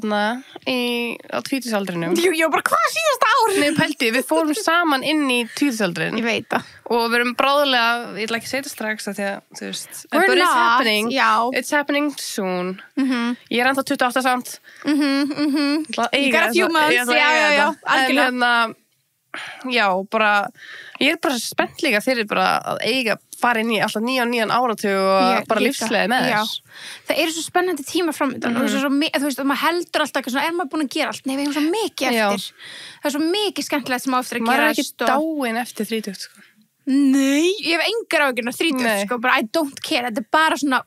tvítugsaldrinum. Jú, bara hvað síðasta ár? Nei, pældi, við fórum saman inn í tvítugsaldrin. Ég veit það. Og við erum bráðulega, ég ætla ekki að segja þetta strax að því að, þú veist, but it's happening. Já. It's happening soon. Ég er ennþá 28 samt. You got a few months, já, algjörlega. En já, bara, ég er bara spennt líka fyrir bara að eiga fara inn í alltaf nýjan áratug og bara lífsleiði með þess. Það eru svo spennandi tíma framöndan og þú veist, og maður heldur alltaf eitthvað svona, er maður búin að gera allt? Nei, við hefum svo mikið eftir. Það er svo mikið skemmtilegt sem á eftir að maður gerast. Maður er ekki dáin eftir 30, sko. Nei, ég hef engar áhyggjur af 30, sko, bara I don't care. Þetta er bara svona,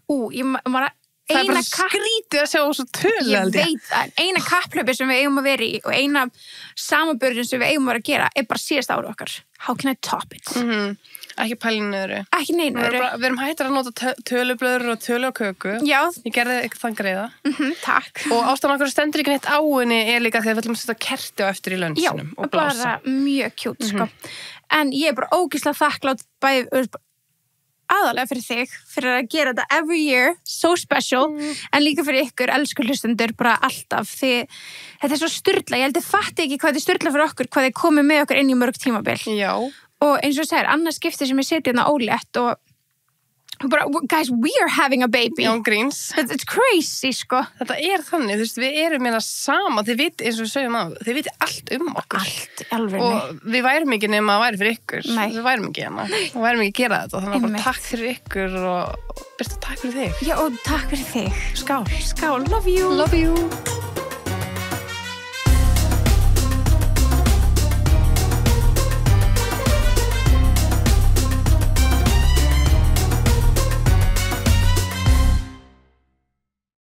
það er bara skrítið að sjá svo tölu. Ég veit það, eina kapplöpi sem við eigum að vera í og eina samanburðin sem við eigum að vera að gera er bara síðasta ári okkar. How can I top it? Ekki pælinu öðru. Ekki neinu öðru. Við erum hættir að nota tölublöður og tölu og köku. Já. Ég gerði ekki þann greiða. Takk. Og ástæðan okkur stendur ekki neitt á henni líka þegar við ætlum að setja kerti á eftir í lönsinum og blása. Já, bara mjög kjút, sko. En ég bara ógeðslega þakklátt aðalega fyrir þig, fyrir að gera þetta every year, so special, en líka fyrir ykkur, elsku hlustundur, bara alltaf, því þetta svo sturla, ég held að fatti ekki hvað þetta sturla fyrir okkur, hvað þið komið með okkur inn í mörg tímabil. Já. Og eins og segir, annars skipti sem ég seti hérna ólétt og bara, guys, we are having a baby. Já, gríns. It's crazy, sko. Þetta þannig, þú veist, við erum hérna sama, þið viti, eins og við segjum á, þið viti allt okkur. Allt, alveg. Og við værum ekki nema að væri fyrir ykkur. Nei. Við værum ekki hérna. Við værum ekki að gera þetta. Þannig að bara takk fyrir ykkur og Birta, takk fyrir þig. Já, og takk fyrir þig. Skál. Skál, love you. Love you.